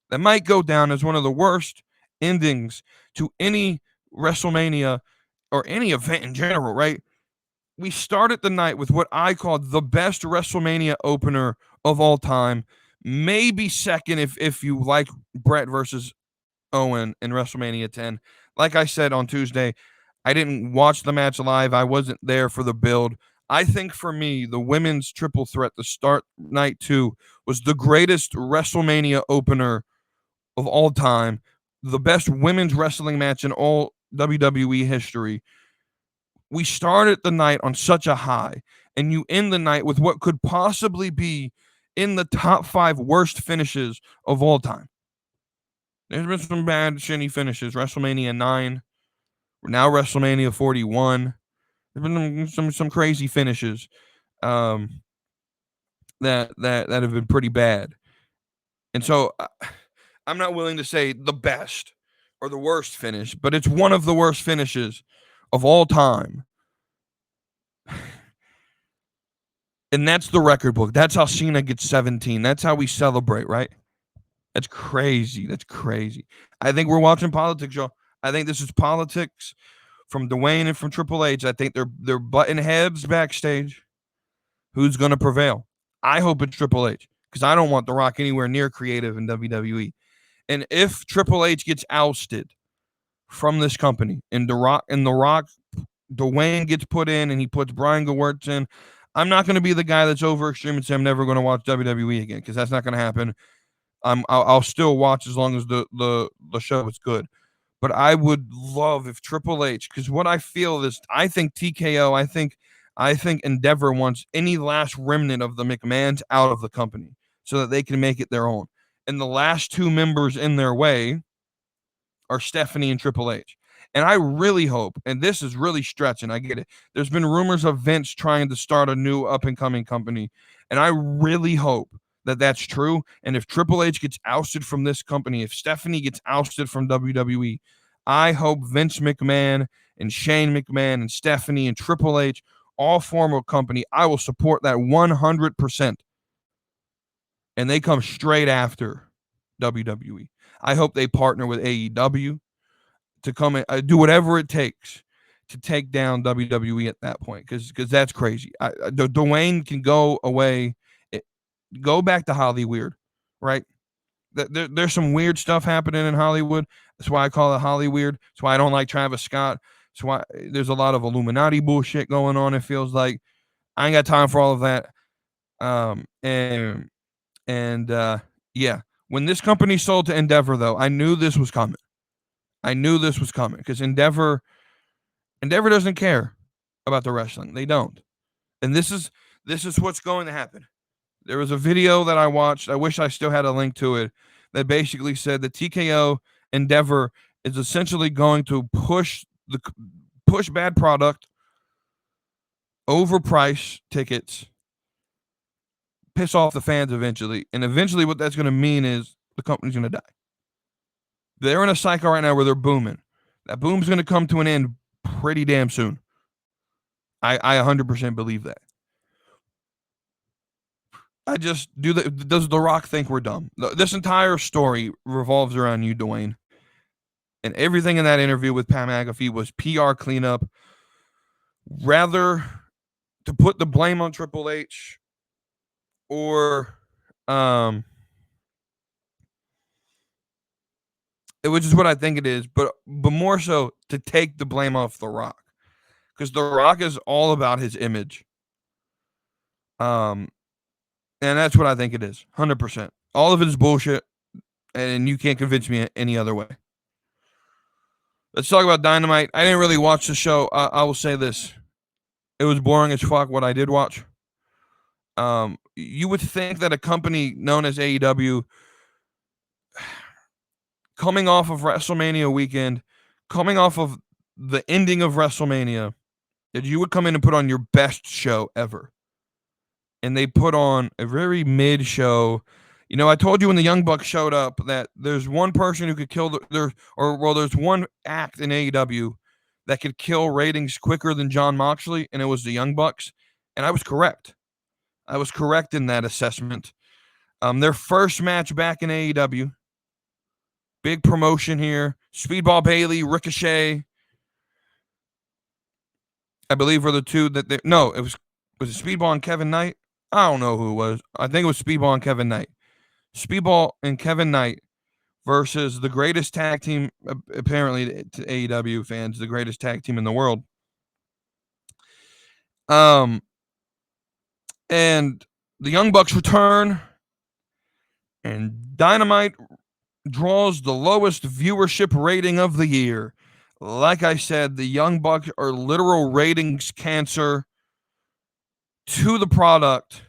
That might go down as one of the worst endings to any WrestleMania or any event in general, right? We started the night with what I called the best WrestleMania opener of all time. Maybe second if you like Brett versus Owen in WrestleMania 10. Like I said on Tuesday, I didn't watch the match live. I wasn't there for the build. I think for me, the women's triple threat to start night 2 was the greatest WrestleMania opener of all time. The best women's wrestling match in all WWE history. We started the night on such a high, and you end the night with what could possibly be in the top 5 worst finishes of all time. There's been some bad, shitty finishes. WrestleMania 9, now WrestleMania 41. There's been some crazy finishes that have been pretty bad. And so I'm not willing to say the best or the worst finish, but it's one of the worst finishes of all time. And that's the record book. That's how Cena gets 17. That's how we celebrate, right? That's crazy. I think we're watching politics, y'all. I think this is politics from Dwayne and from Triple H. I think they're butting heads backstage. Who's going to prevail? I hope it's Triple H, because I don't want The Rock anywhere near creative in WWE. And if Triple H gets ousted from this company and The Rock, Dwayne gets put in and he puts Brian Gewirtz in, I'm not going to be the guy that's over extreme and say I'm never going to watch WWE again, because that's not going to happen. I'll still watch as long as the show is good. But I would love if Triple H, because what I feel is, I think TKO, I think Endeavor wants any last remnant of the McMahons out of the company so that they can make it their own. And the last two members in their way are Stephanie and Triple H. And I really hope, and this is really stretching, I get it. There's been rumors of Vince trying to start a new up-and-coming company, and I really hope that that's true. And if Triple H gets ousted from this company, if Stephanie gets ousted from WWE, I hope Vince McMahon and Shane McMahon and Stephanie and Triple H all form a company. I will support that 100%. And they come straight after WWE. I hope they partner with AEW to come and do whatever it takes to take down WWE at that point, because that's crazy. Dwayne can go away, go back to Hollywood, right? There's some weird stuff happening in Hollywood. That's why I call it Hollywood. That's why I don't like Travis Scott. That's why there's a lot of Illuminati bullshit going on. It feels like I ain't got time for all of that. Yeah, when this company sold to Endeavor, though, I knew this was coming. Because Endeavor doesn't care about the wrestling. They don't. And this is what's going to happen. There was a video that I watched. I wish I still had a link to it, that basically said that TKO Endeavor is essentially going to push bad product, overprice tickets, piss off the fans eventually. And eventually what that's going to mean is the company's going to die. They're in a cycle right now where they're booming. That boom's going to come to an end pretty damn soon. I 100% believe that. I just does The Rock think we're dumb? This entire story revolves around you, Dwayne. And everything in that interview with Pat McAfee was PR cleanup. Rather to put the blame on Triple H, or which is what I think it is, but more so to take the blame off The Rock. Because The Rock is all about his image. And that's what I think it is, 100%. All of it is bullshit, and you can't convince me any other way. Let's talk about Dynamite. I didn't really watch the show. I will say this. It was boring as fuck what I did watch. You would think that a company known as AEW, coming off of WrestleMania weekend, coming off of the ending of WrestleMania, that you would come in and put on your best show ever. And they put on a very mid show. You know, I told you when the Young Bucks showed up that there's one person who could kill there's one act in AEW that could kill ratings quicker than Jon Moxley, and it was the Young Bucks. And I was correct. I was correct in that assessment. Their first match back in AEW. Big promotion here. Speedball Bailey, Ricochet, I believe were the two that they... No, it was it Speedball and Kevin Knight? I don't know who it was. I think it was Speedball and Kevin Knight. Speedball and Kevin Knight versus the greatest tag team, apparently to AEW fans, the greatest tag team in the world. And the Young Bucks return, and Dynamite draws the lowest viewership rating of the year. Like I said, the Young Bucks are literal ratings cancer to the product,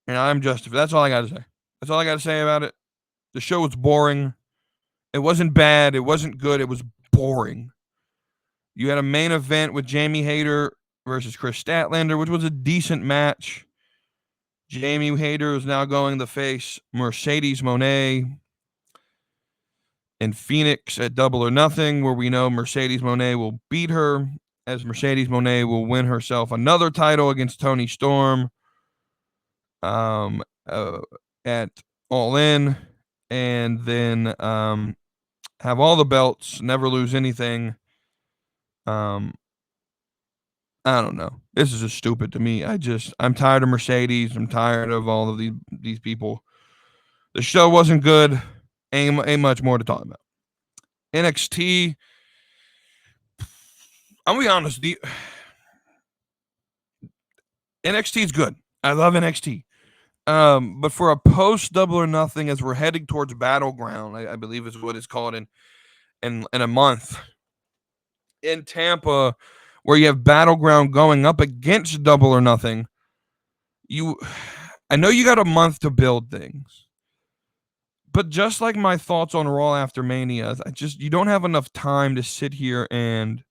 and I'm justified. That's all I got to say. That's all I got to say about it. The show was boring. It wasn't bad. It wasn't good. It was boring. You had a main event with Jamie Hayter versus Chris Statlander, which was a decent match. Jamie Hayter is now going to face Mercedes Moné in Phoenix at Double or Nothing, where we know Mercedes Moné will beat her, as Mercedes Moné will win herself another title against Toni Storm at All In, and then have all the belts, never lose anything. I don't know. This is just stupid to me. I'm tired of Mercedes. I'm tired of all of these people. The show wasn't good. Ain't much more to talk about. NXT. I'm gonna be honest. NXT is good. I love NXT. But for a post Double or Nothing, as we're heading towards Battleground, I believe is what it's called in a month in Tampa, where you have Battleground going up against Double or Nothing. I know you got a month to build things, but just like my thoughts on Raw after Mania, you don't have enough time to sit here and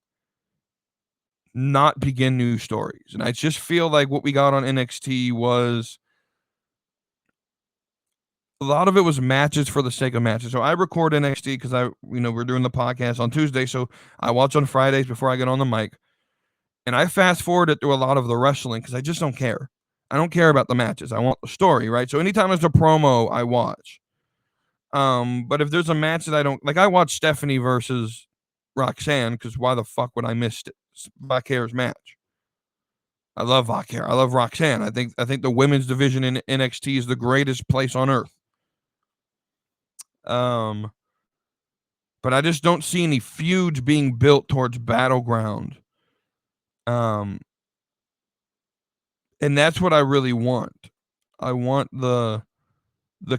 not begin new stories. And I just feel like what we got on NXT was a lot of it was matches for the sake of matches. So I record NXT because we're doing the podcast on Tuesday, so I watch on Fridays before I get on the mic, and I fast forward it through a lot of the wrestling because I just don't care. I don't care about the matches. I want the story, right? So anytime there's a promo, I watch. But if there's a match that I don't like, I watch Stephanie versus Roxanne because why the fuck would I miss Vaccair's match? I love Vaccair. I love Roxanne. I think the women's division in NXT is the greatest place on earth. But I just don't see any feuds being built towards Battleground. And that's what I really want. I want the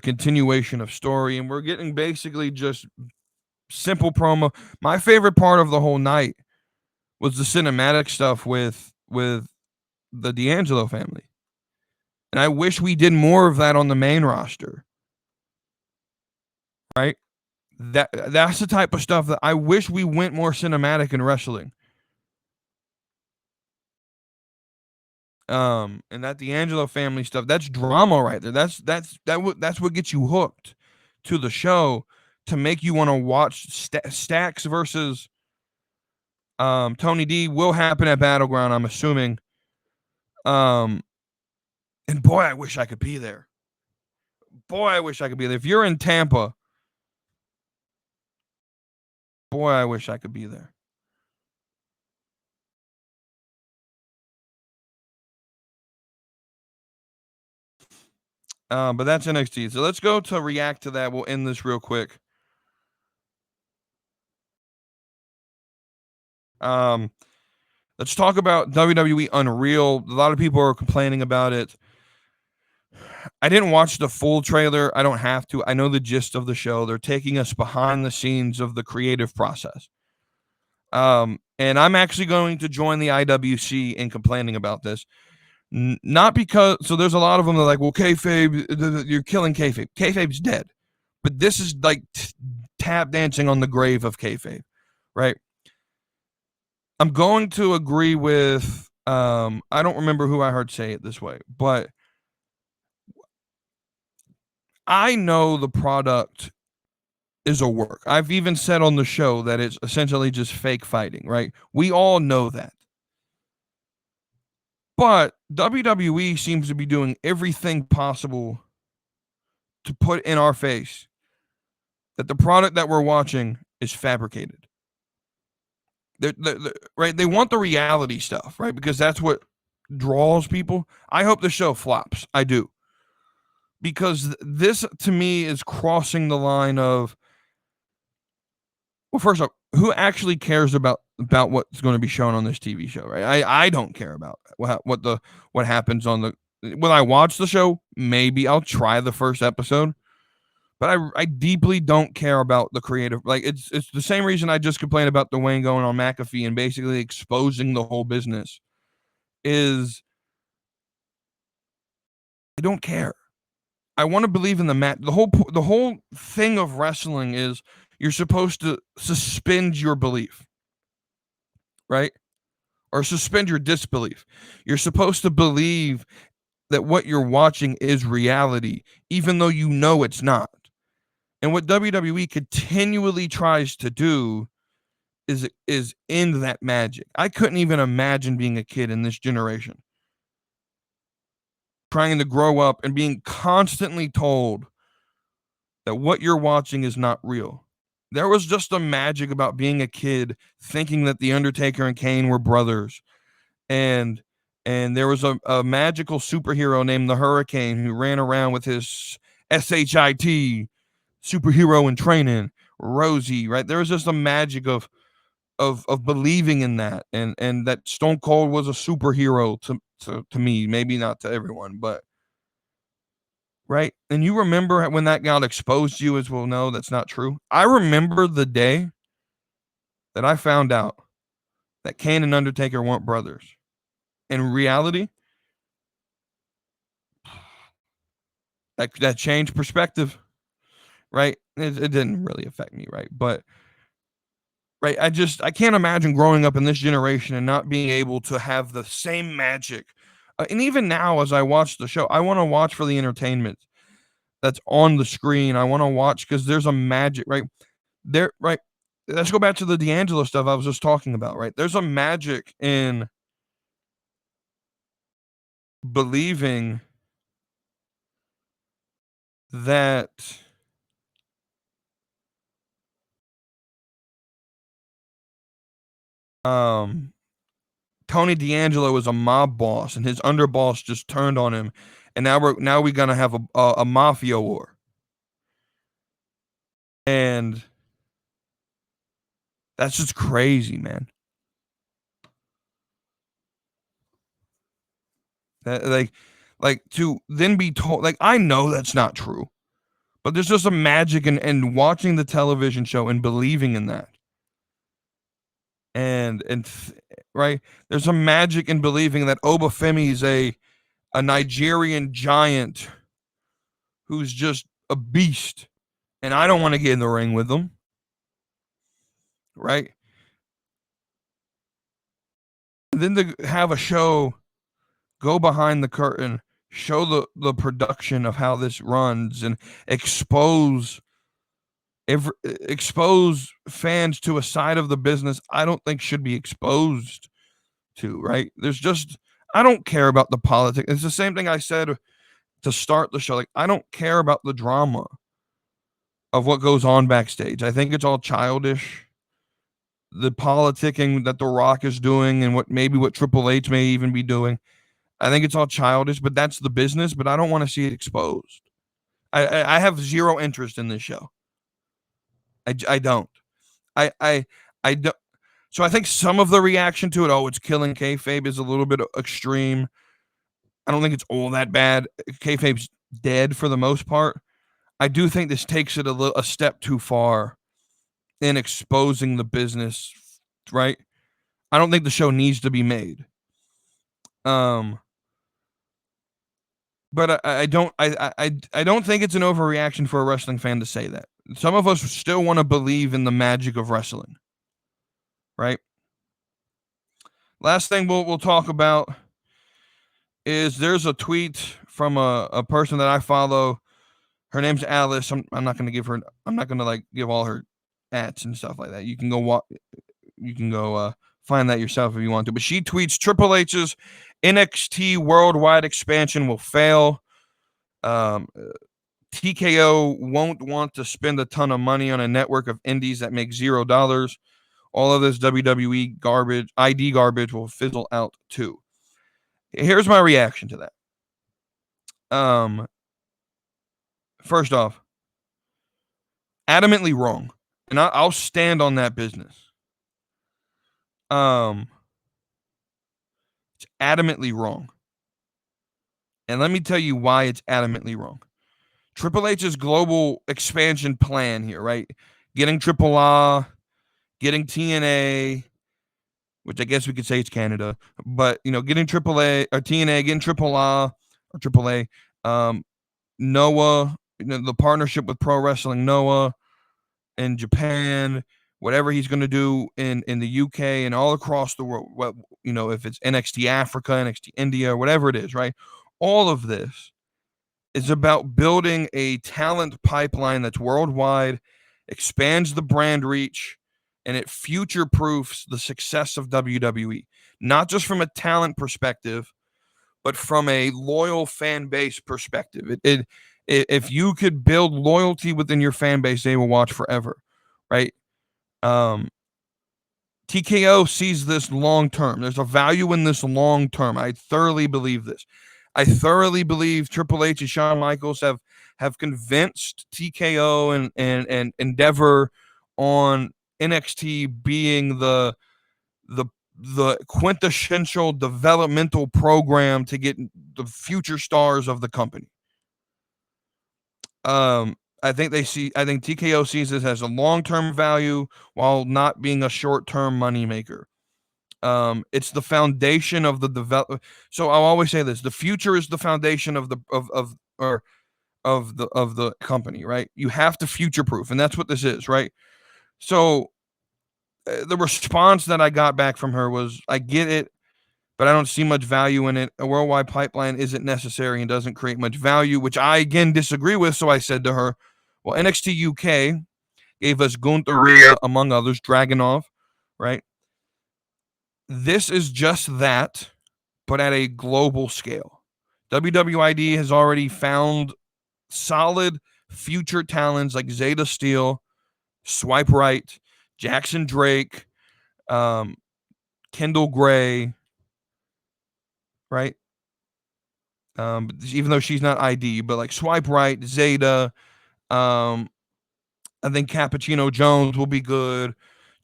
continuation of story, and we're getting basically just simple promo. My favorite part of the whole night was the cinematic stuff with the D'Angelo family. And I wish we did more of that on the main roster. Right? That's the type of stuff that I wish we went more cinematic in wrestling. And that D'Angelo family stuff, that's drama right there. That's what gets you hooked to the show, to make you want to watch. Stacks versus Tony D will happen at Battleground, I'm assuming. And boy, I wish I could be there. If you're in Tampa, boy, I wish I could be there. But that's NXT. So let's go to react to that. We'll end this real quick. Let's talk about WWE Unreal. A lot of people are complaining about it. I didn't watch the full trailer. I don't have to. I know the gist of the show. They're taking us behind the scenes of the creative process. And I'm actually going to join the IWC in complaining about this. Not because, so there's a lot of them that are like, well, kayfabe, you're killing kayfabe. Kayfabe's dead. But this is like tap dancing on the grave of kayfabe, right? I'm going to agree with, I don't remember who I heard say it this way, but I know the product is a work. I've even said on the show that it's essentially just fake fighting, right? We all know that. But WWE seems to be doing everything possible to put in our face that the product that we're watching is fabricated. Right? They want the reality stuff, right? Because that's what draws people. I hope the show flops. I do. Because this, to me, is crossing the line of, well, first off, who actually cares about what's going to be shown on this TV show, right? I don't care about what happens on the. Will I watch the show? Maybe I'll try the first episode, but I deeply don't care about the creative. Like it's the same reason I just complained about Dwayne going on McAfee and basically exposing the whole business. Is I don't care. I want to believe in the match. The whole thing of wrestling is you're supposed to suspend your belief, right? Or suspend your disbelief. You're supposed to believe that what you're watching is reality, even though you know it's not. And what WWE continually tries to do is end that magic. I couldn't even imagine being a kid in this generation, trying to grow up and being constantly told that what you're watching is not real. There was just a magic about being a kid thinking that The Undertaker and Kane were brothers. And there was a magical superhero named the Hurricane who ran around with his SHIT, superhero in training, Rosie, right? There was just a magic of believing in that, and that Stone Cold was a superhero to me, maybe not to everyone, but right. And you remember when that got exposed to you as well? No, that's not true. I remember the day that I found out that Kane and Undertaker weren't brothers. In reality, that changed perspective, right? It didn't really affect me, right? But right, I can't imagine growing up in this generation and not being able to have the same magic. And even now, as I watch the show, I want to watch for the entertainment that's on the screen. I want to watch because there's a magic, right? There, right? Let's go back to the D'Angelo stuff I was just talking about, right? There's a magic in believing that Tony D'Angelo was a mob boss and his underboss just turned on him, and now we're gonna have a mafia war, and that's just crazy, man. That, like to then be told, like, I know that's not true, but there's just a magic in watching the television show and believing in that, and right, there's a magic in believing that Obafemi is a Nigerian giant who's just a beast, and I don't want to get in the ring with him, right? And then to have a show go behind the curtain, show the production of how this runs, and expose fans to a side of the business I don't think should be exposed to, right? There's just I don't care about the politics. It's the same thing I said to start the show. Like, I don't care about the drama of what goes on backstage. I think it's all childish. The politicking that The Rock is doing and what Triple H may even be doing, I think it's all childish, but that's the business. But I don't want to see it exposed. I have zero interest in this show. I don't. I don't. So I think some of the reaction to it, oh, it's killing kayfabe, is a little bit extreme. I don't think it's all that bad. Kayfabe's dead for the most part. I do think this takes it a step too far in exposing the business, right? I don't think the show needs to be made. But I don't think it's an overreaction for a wrestling fan to say that. Some of us still want to believe in the magic of wrestling, right? Last thing we'll talk about is there's a tweet from a person that I follow. Her name's Alice. I'm not going to give her. I'm not going to give all her ats and stuff like that. You can go find that yourself if you want to. But she tweets Triple H's NXT worldwide expansion will fail. TKO won't want to spend a ton of money on a network of indies that make $0. All of this WWE garbage, ID garbage will fizzle out too. Here's my reaction to that. First off, adamantly wrong, and I'll stand on that business. It's adamantly wrong, and let me tell you why it's adamantly wrong. Triple H's global expansion plan here, right? Getting Triple A, getting TNA, which I guess we could say it's Canada, but getting Triple A or TNA, getting Triple A or Triple A, Noah, the partnership with Pro Wrestling Noah in Japan, whatever he's going to do in the UK and all across the world. If it's NXT Africa, NXT India, whatever it is, right? All of this is about building a talent pipeline that's worldwide, expands the brand reach, and it future-proofs the success of WWE, not just from a talent perspective, but from a loyal fan base perspective. If you could build loyalty within your fan base, they will watch forever, right? TKO sees this long term. There's a value in this long term. I thoroughly believe this. I thoroughly believe Triple H and Shawn Michaels have convinced TKO and Endeavor on NXT being the quintessential developmental program to get the future stars of the company. I think TKO sees this as a long-term value while not being a short-term moneymaker. It's the foundation of the develop. So I'll always say this: the future is the foundation of the of the company, right? You have to future-proof, and that's what this is, right? So the response that I got back from her was, "I get it, but I don't see much value in it. A worldwide pipeline isn't necessary and doesn't create much value," which I again disagree with. So I said to her, "Well, NXT UK gave us Gunther, Rhea, among others, Dragunov, right? This is just that, but at a global scale. WWID has already found solid future talents like Zeta Steel, Swipe Right, Jackson Drake, Kendall Gray, right? Even though she's not ID, but like Swipe Right, Zeta, I think Cappuccino Jones will be good.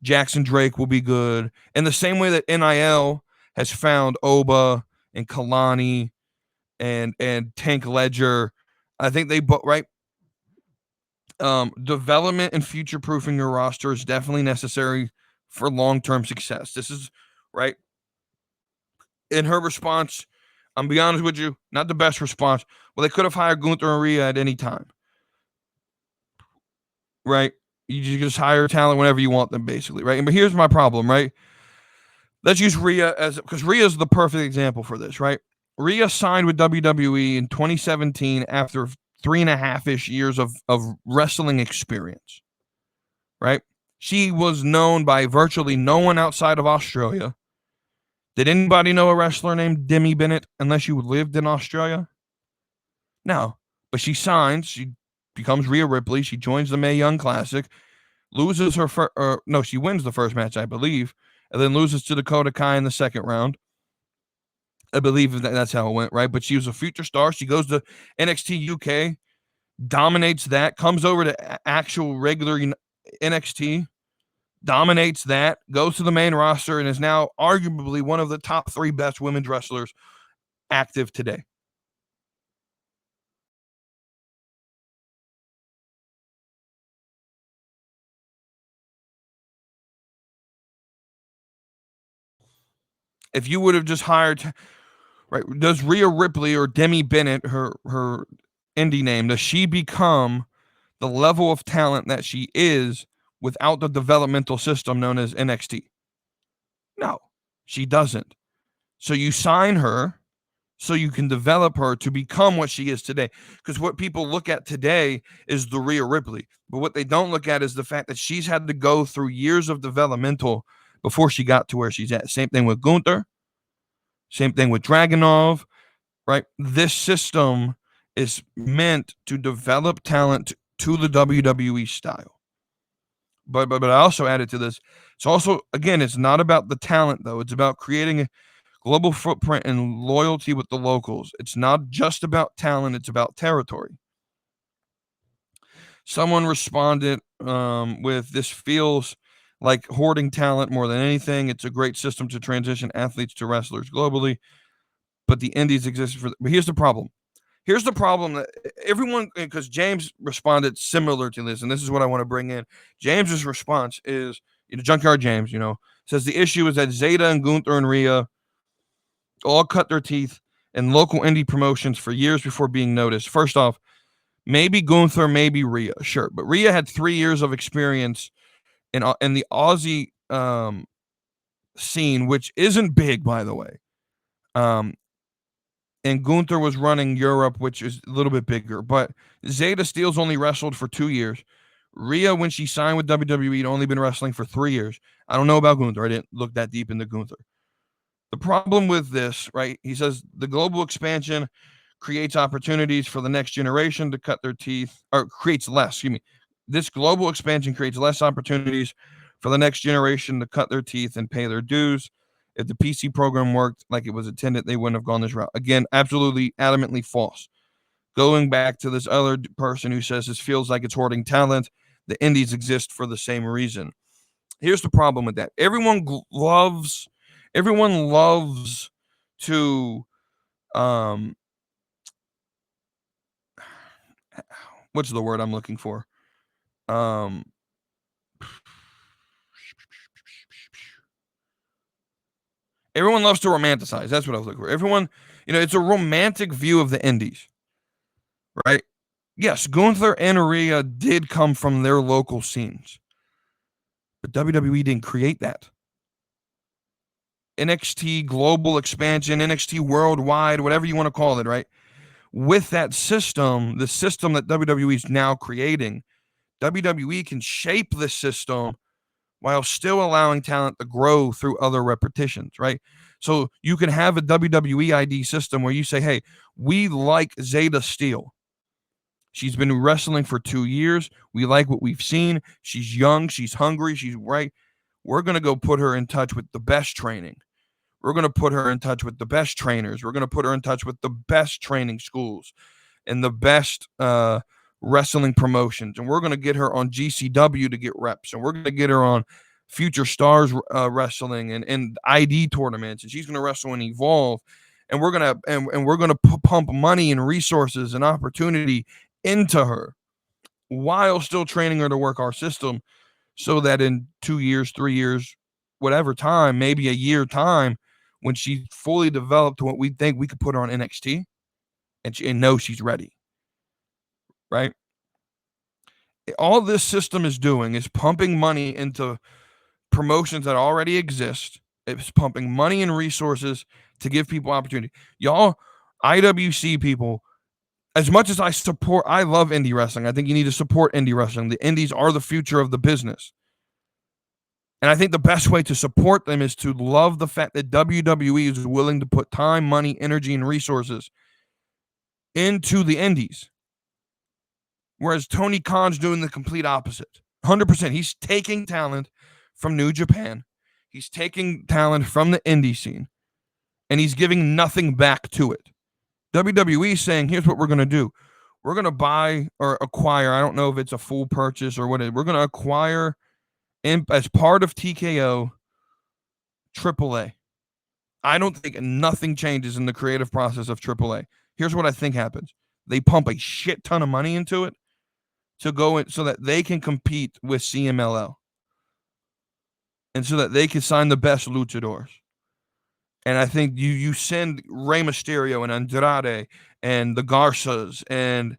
Jackson Drake will be good. In the same way that NIL has found Oba and Kalani and Tank Ledger, I think they both, right? Development and future proofing your roster is definitely necessary for long-term success. This is right. In her response, I'm be honest with you, not the best response. Well, they could have hired Gunther and Rhea at any time, right? You just hire talent whenever you want them, basically, right? But here's my problem, right? Let's use Rhea because Rhea is the perfect example for this, right? Rhea signed with WWE in 2017 after 3.5-ish years of wrestling experience, right? She was known by virtually no one outside of Australia. Did anybody know a wrestler named Demi Bennett unless you lived in Australia? No. But she signs, she becomes Rhea Ripley, she joins the Mae Young Classic, loses her she wins the first match, I believe, and then loses to Dakota Kai in the second round. I believe that's how it went, right? But she was a future star. She goes to NXT UK, dominates that, comes over to actual regular NXT, dominates that, goes to the main roster, and is now arguably one of the top 3 best women's wrestlers active today. If you would have just hired, right, does Rhea Ripley or Demi Bennett, her indie name, does she become the level of talent that she is without the developmental system known as NXT? No, she doesn't. So you sign her so you can develop her to become what she is today. Because what people look at today is the Rhea Ripley. But what they don't look at is the fact that she's had to go through years of developmental before she got to where she's at. Same thing with Gunther. Same thing with Dragunov, right? This system is meant to develop talent to the WWE style. But I also added to this. It's also, again, it's not about the talent, though. It's about creating a global footprint and loyalty with the locals. It's not just about talent. It's about territory. Someone responded with, "This feels like hoarding talent more than anything. It's a great system to transition athletes to wrestlers globally, but the indies exist for." But here's the problem. Here's the problem that everyone, because James responded similar to this, and this is what I want to bring in. James's response is, Junkyard James, says the issue is that Zeta and Gunther and Rhea all cut their teeth in local indie promotions for years before being noticed. First off, maybe Gunther, maybe Rhea, sure, but Rhea had 3 years of experience in the Aussie scene, which isn't big, by the way. And Gunther was running Europe, which is a little bit bigger. But Zeta Steele's only wrestled for 2 years. Rhea, when she signed with WWE, had only been wrestling for 3 years. I don't know about Gunther. I didn't look that deep into Gunther. The problem with this, right, he says the global expansion creates opportunities for the next generation to cut their teeth, or creates less, excuse me. This global expansion creates less opportunities for the next generation to cut their teeth and pay their dues. If the PC program worked like it was intended, they wouldn't have gone this route. Again, absolutely adamantly false. Going back to this other person who says this feels like it's hoarding talent, the indies exist for the same reason. Here's the problem with that. Everyone loves to what's the word I'm looking for? Um, Everyone loves to romanticize. That's what I was looking for. Everyone, it's a romantic view of the indies, right? Yes, Gunther and Rhea did come from their local scenes, but WWE didn't create that. NXT global expansion, NXT worldwide, whatever you want to call it, right? With that system, the system that WWE is now creating, WWE can shape the system while still allowing talent to grow through other repetitions, right? So you can have a WWE ID system where you say, hey, we like Zeta Steel. She's been wrestling for 2 years. We like what we've seen. She's young. She's hungry. She's right. We're going to go put her in touch with the best training. We're going to put her in touch with the best trainers. We're going to put her in touch with the best training schools and the best wrestling promotions. And we're going to get her on GCW to get reps. And we're going to get her on Future Stars wrestling and ID tournaments. And she's going to wrestle in Evolve. And we're going to and we're going to pump money and resources and opportunity into her while still training her to work our system, so that in 2 years, 3 years, whatever time, maybe a year time, when she's fully developed to what we think, we could put her on NXT and know she's ready, right? All this system is doing is pumping money into promotions that already exist. It's pumping money and resources to give people opportunity. Y'all, IWC people, as much as I love indie wrestling. I think you need to support indie wrestling. The indies are the future of the business. And I think the best way to support them is to love the fact that WWE is willing to put time, money, energy, and resources into the indies. Whereas Tony Khan's doing the complete opposite. 100%. He's taking talent from New Japan. He's taking talent from the indie scene. And he's giving nothing back to it. WWE is saying, here's what we're going to do. We're going to buy or acquire. I don't know if it's a full purchase or what. We're going to acquire as part of TKO AAA. I don't think nothing changes in the creative process of AAA. Here's what I think happens. They pump a shit ton of money into it to go in so that they can compete with CMLL and so that they can sign the best luchadors. And I think you send Rey Mysterio and Andrade and the Garças and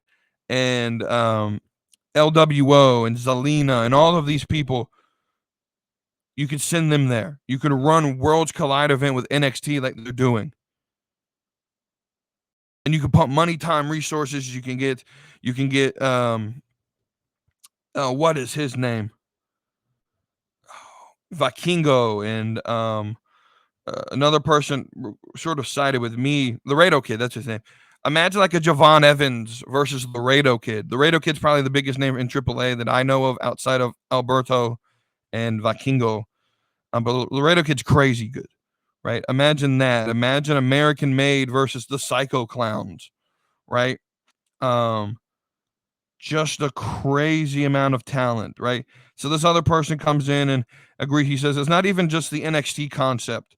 LWO and Zelina and all of these people. You can send them there. You can run Worlds Collide event with NXT like they're doing. And you can pump money, time, resources. You can get what is his name? Vikingo and another person sort of sided with me, Laredo Kid, that's his name. Imagine like a Javon Evans versus Laredo Kid. Laredo Kid's probably the biggest name in AAA that I know of outside of Alberto and Vikingo. But Laredo Kid's crazy good, right? Imagine that. Imagine American Made versus the Psycho Clowns, right? Just a crazy amount of talent, right? So this other person comes in and agrees. He says it's not even just the NXT concept,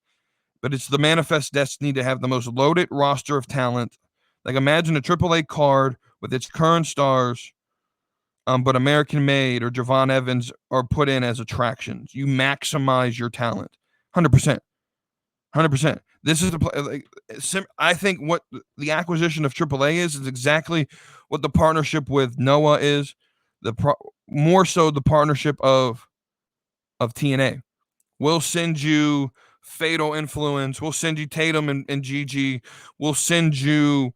but it's the manifest destiny to have the most loaded roster of talent. Like imagine a AAA card with its current stars, but American Made or Javon Evans are put in as attractions. You maximize your talent, 100%, 100%. This is I think what the acquisition of AAA is exactly what the partnership with Noah is. More so the partnership of TNA. We'll send you Fatal Influence. We'll send you Tatum and Gigi. We'll send you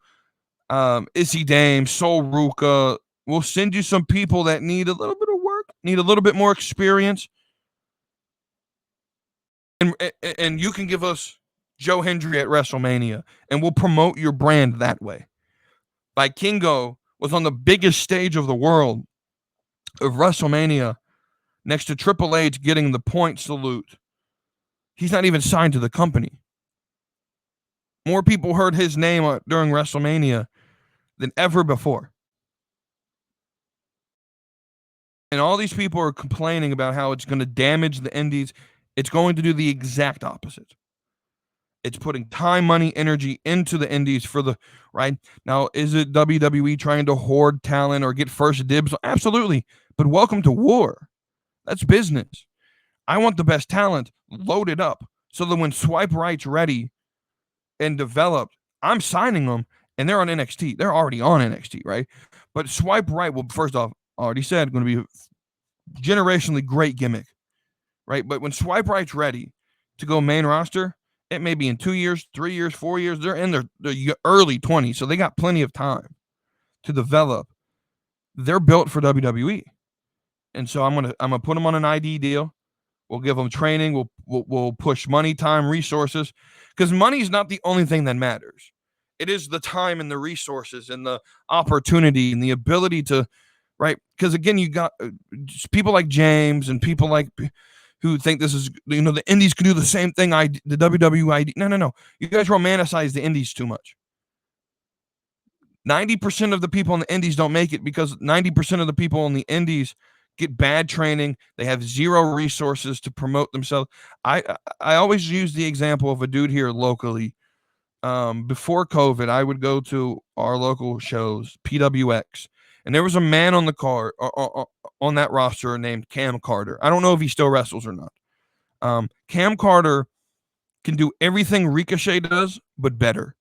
Issy Dame, Sol Ruka. We'll send you some people that need a little bit of work, need a little bit more experience. And you can give us Joe Hendry at WrestleMania, and we'll promote your brand that way. Vikingo was on the biggest stage of the world of WrestleMania next to Triple H getting the point salute. He's not even signed to the company. More people heard his name during WrestleMania than ever before. And all these people are complaining about how it's going to damage the indies. It's going to do the exact opposite. It's putting time, money, energy into the indies for the right. Now, is it WWE trying to hoard talent or get first dibs? Absolutely. But welcome to war. That's business. I want the best talent loaded up so that when Swipe Right's ready and developed, I'm signing them and they're on NXT. They're already on NXT, right? But Swipe Right will, first off, already said, going to be a generationally great gimmick, right? But when Swipe Right's ready to go main roster, it may be in 2 years, 3 years, 4 years. They're in their early 20s, so they got plenty of time to develop. They're built for WWE, and so I'm gonna put them on an ID deal. We'll give them training. We'll push money, time, resources, because money is not the only thing that matters. It is the time and the resources and the opportunity and the ability to, right? Because again, you got people like James and people like who think this is, the indies can do the same thing. The WWE. No. You guys romanticize the indies too much. 90% of the people in the indies don't make it because 90% of the people in the indies get bad training. They have zero resources to promote themselves. I always use the example of a dude here locally. Before COVID, I would go to our local shows, PWX, and there was a man on the card on that roster named Cam Carter. I don't know if he still wrestles or not. Cam Carter can do everything Ricochet does, but better.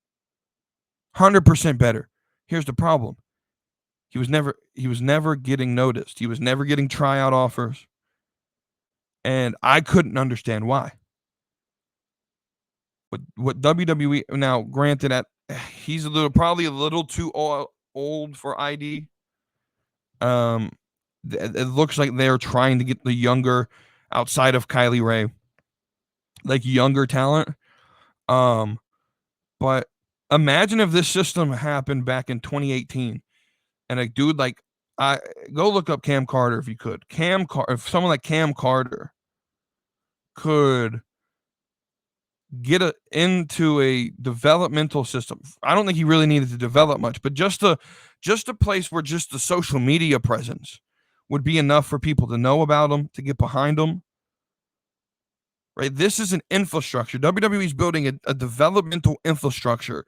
100% better. Here's the problem. He was never getting noticed. He was never getting tryout offers. And I couldn't understand why. But what WWE now, granted that he's probably a little too old for ID. It looks like they're trying to get the younger, outside of Kylie Ray, like younger talent. But imagine if this system happened back in 2018, and a dude like I go look up Cam Carter if you could. If someone like Cam Carter could get into a developmental system. I don't think he really needed to develop much, but just a place where just the social media presence would be enough for people to know about him, to get behind him. Right? This is an infrastructure. WWE is building a developmental infrastructure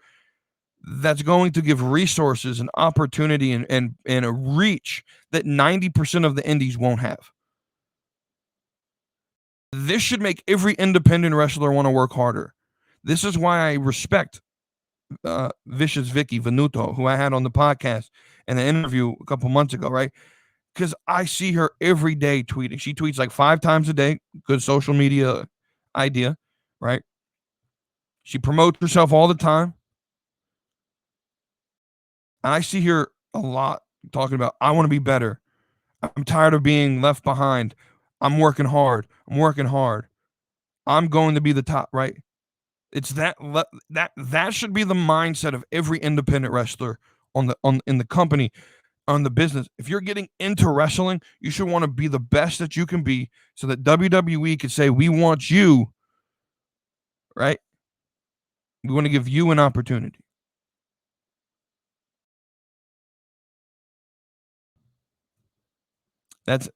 that's going to give resources and opportunity and a reach that 90% of the indies won't have. This should make every independent wrestler want to work harder. This is why I respect Vicious Vicky Venuto, who I had on the podcast in the interview a couple months ago, right? Because I see her every day tweeting. She tweets like 5 times a day. Good social media idea, right? She promotes herself all the time. I see her a lot talking about, I want to be better. I'm tired of being left behind. I'm working hard. I'm going to be the top, right? It's that should be the mindset of every independent wrestler in the company, on the business. If you're getting into wrestling, you should want to be the best that you can be so that WWE could say, we want you, right? We want to give you an opportunity. That's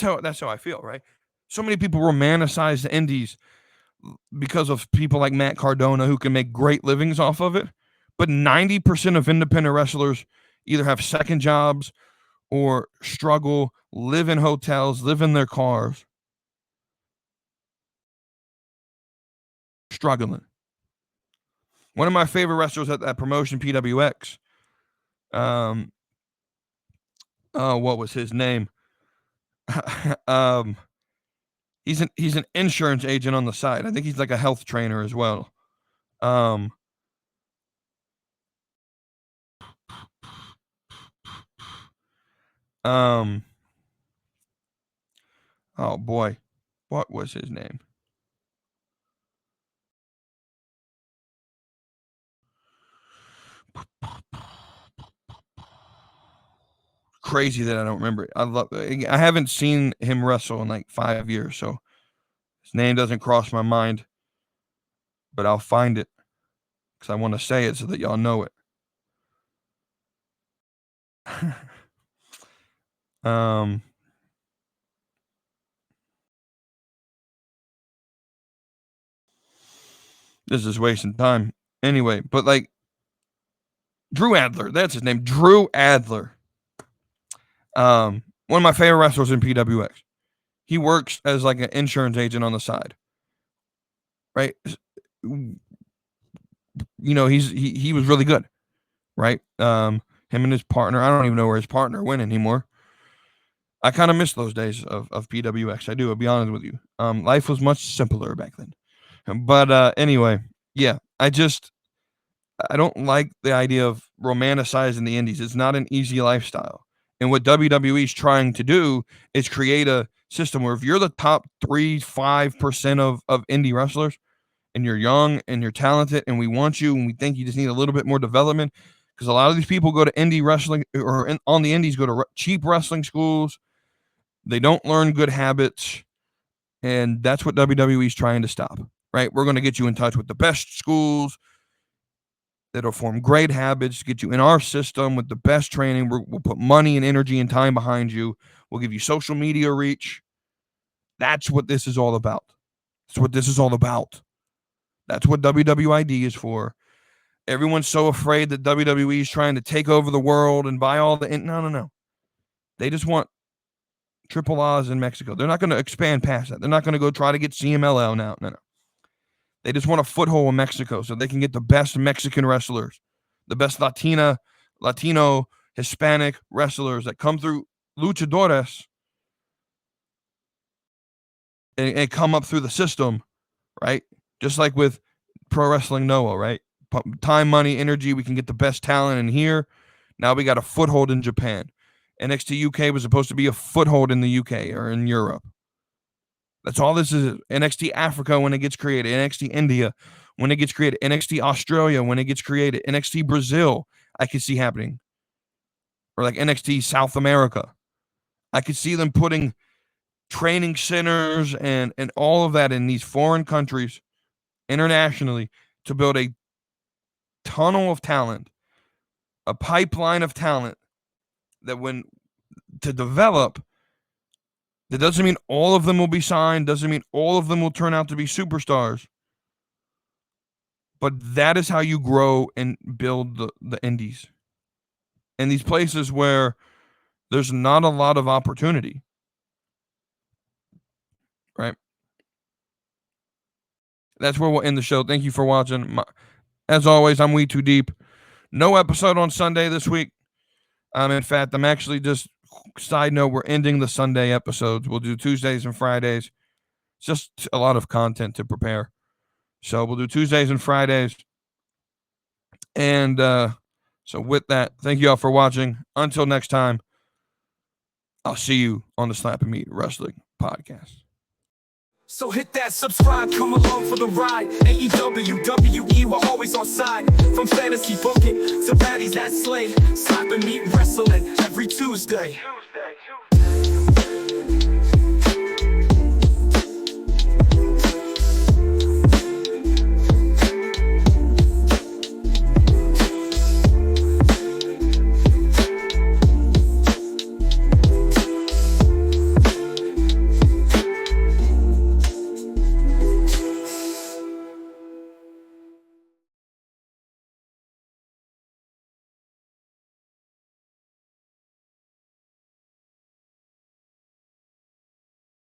how I feel, right? So many people romanticize the indies because of people like Matt Cardona who can make great livings off of it. But 90% of independent wrestlers either have second jobs or struggle, live in hotels, live in their cars, struggling. One of my favorite wrestlers at that promotion, PWX, what was his name? He's an insurance agent on the side. I think he's like a health trainer as well. Oh boy, what was his name? Crazy that I don't remember it. I haven't seen him wrestle in like 5 years, so his name doesn't cross my mind, but I'll find it because I want to say it so that y'all know it. This is wasting time. Anyway, but like Drew Adler, that's his name, Drew Adler. One of my favorite wrestlers in PWX. He works as like an insurance agent on the side, right? You know, he was really good, right? Him and his partner. I don't even know where his partner went anymore. I kind of miss those days of PWX. I do. I'll be honest with you. Life was much simpler back then. But anyway, yeah, I don't like the idea of romanticizing the indies. It's not an easy lifestyle. And what WWE is trying to do is create a system where if you're the top 3-5% of indie wrestlers and you're young and you're talented and we want you and we think you just need a little bit more development, because a lot of these people go to indie wrestling or on the indies go to cheap wrestling schools. They don't learn good habits. And that's what WWE is trying to stop, right? We're going to get you in touch with the best schools that'll form great habits, get you in our system with the best training. We'll put money and energy and time behind you. We'll give you social media reach. That's what this is all about. That's what this is all about. That's what WWID is for. Everyone's so afraid that WWE is trying to take over the world and buy all the... No. They just want triple A's in Mexico. They're not going to expand past that. They're not going to go try to get CMLL now. No. They just want a foothold in Mexico so they can get the best Mexican wrestlers, the best Latino, Hispanic wrestlers that come through luchadores and come up through the system, right? Just like with Pro Wrestling Noah, right? Time, money, energy, we can get the best talent in here. Now we got a foothold in Japan. NXT UK was supposed to be a foothold in the UK or in Europe. That's all this is. NXT Africa when it gets created. NXT India when it gets created. NXT Australia when it gets created. NXT Brazil I could see happening. Or like NXT South America. I could see them putting training centers and all of that in these foreign countries internationally to build a tunnel of talent, a pipeline of talent that when to develop. That doesn't mean all of them will be signed, doesn't mean all of them will turn out to be superstars. But that is how you grow and build the indies. And these places where there's not a lot of opportunity. Right? That's where we'll end the show. Thank you for watching. As always, I'm WETOODEEP. No episode on Sunday this week. In fact, I'm actually just... Side note, we're ending the Sunday episodes. We'll do Tuesdays and Fridays. It's just a lot of content to prepare. So we'll do Tuesdays and Fridays. And so with that, thank you all for watching. Until next time, I'll see you on the Slap and Meat Wrestling Podcast. So hit that subscribe, come along for the ride. AEW, WWE, we're always on side. From fantasy booking to baddies that slay. Slap and Meat Wrestling every Tuesday.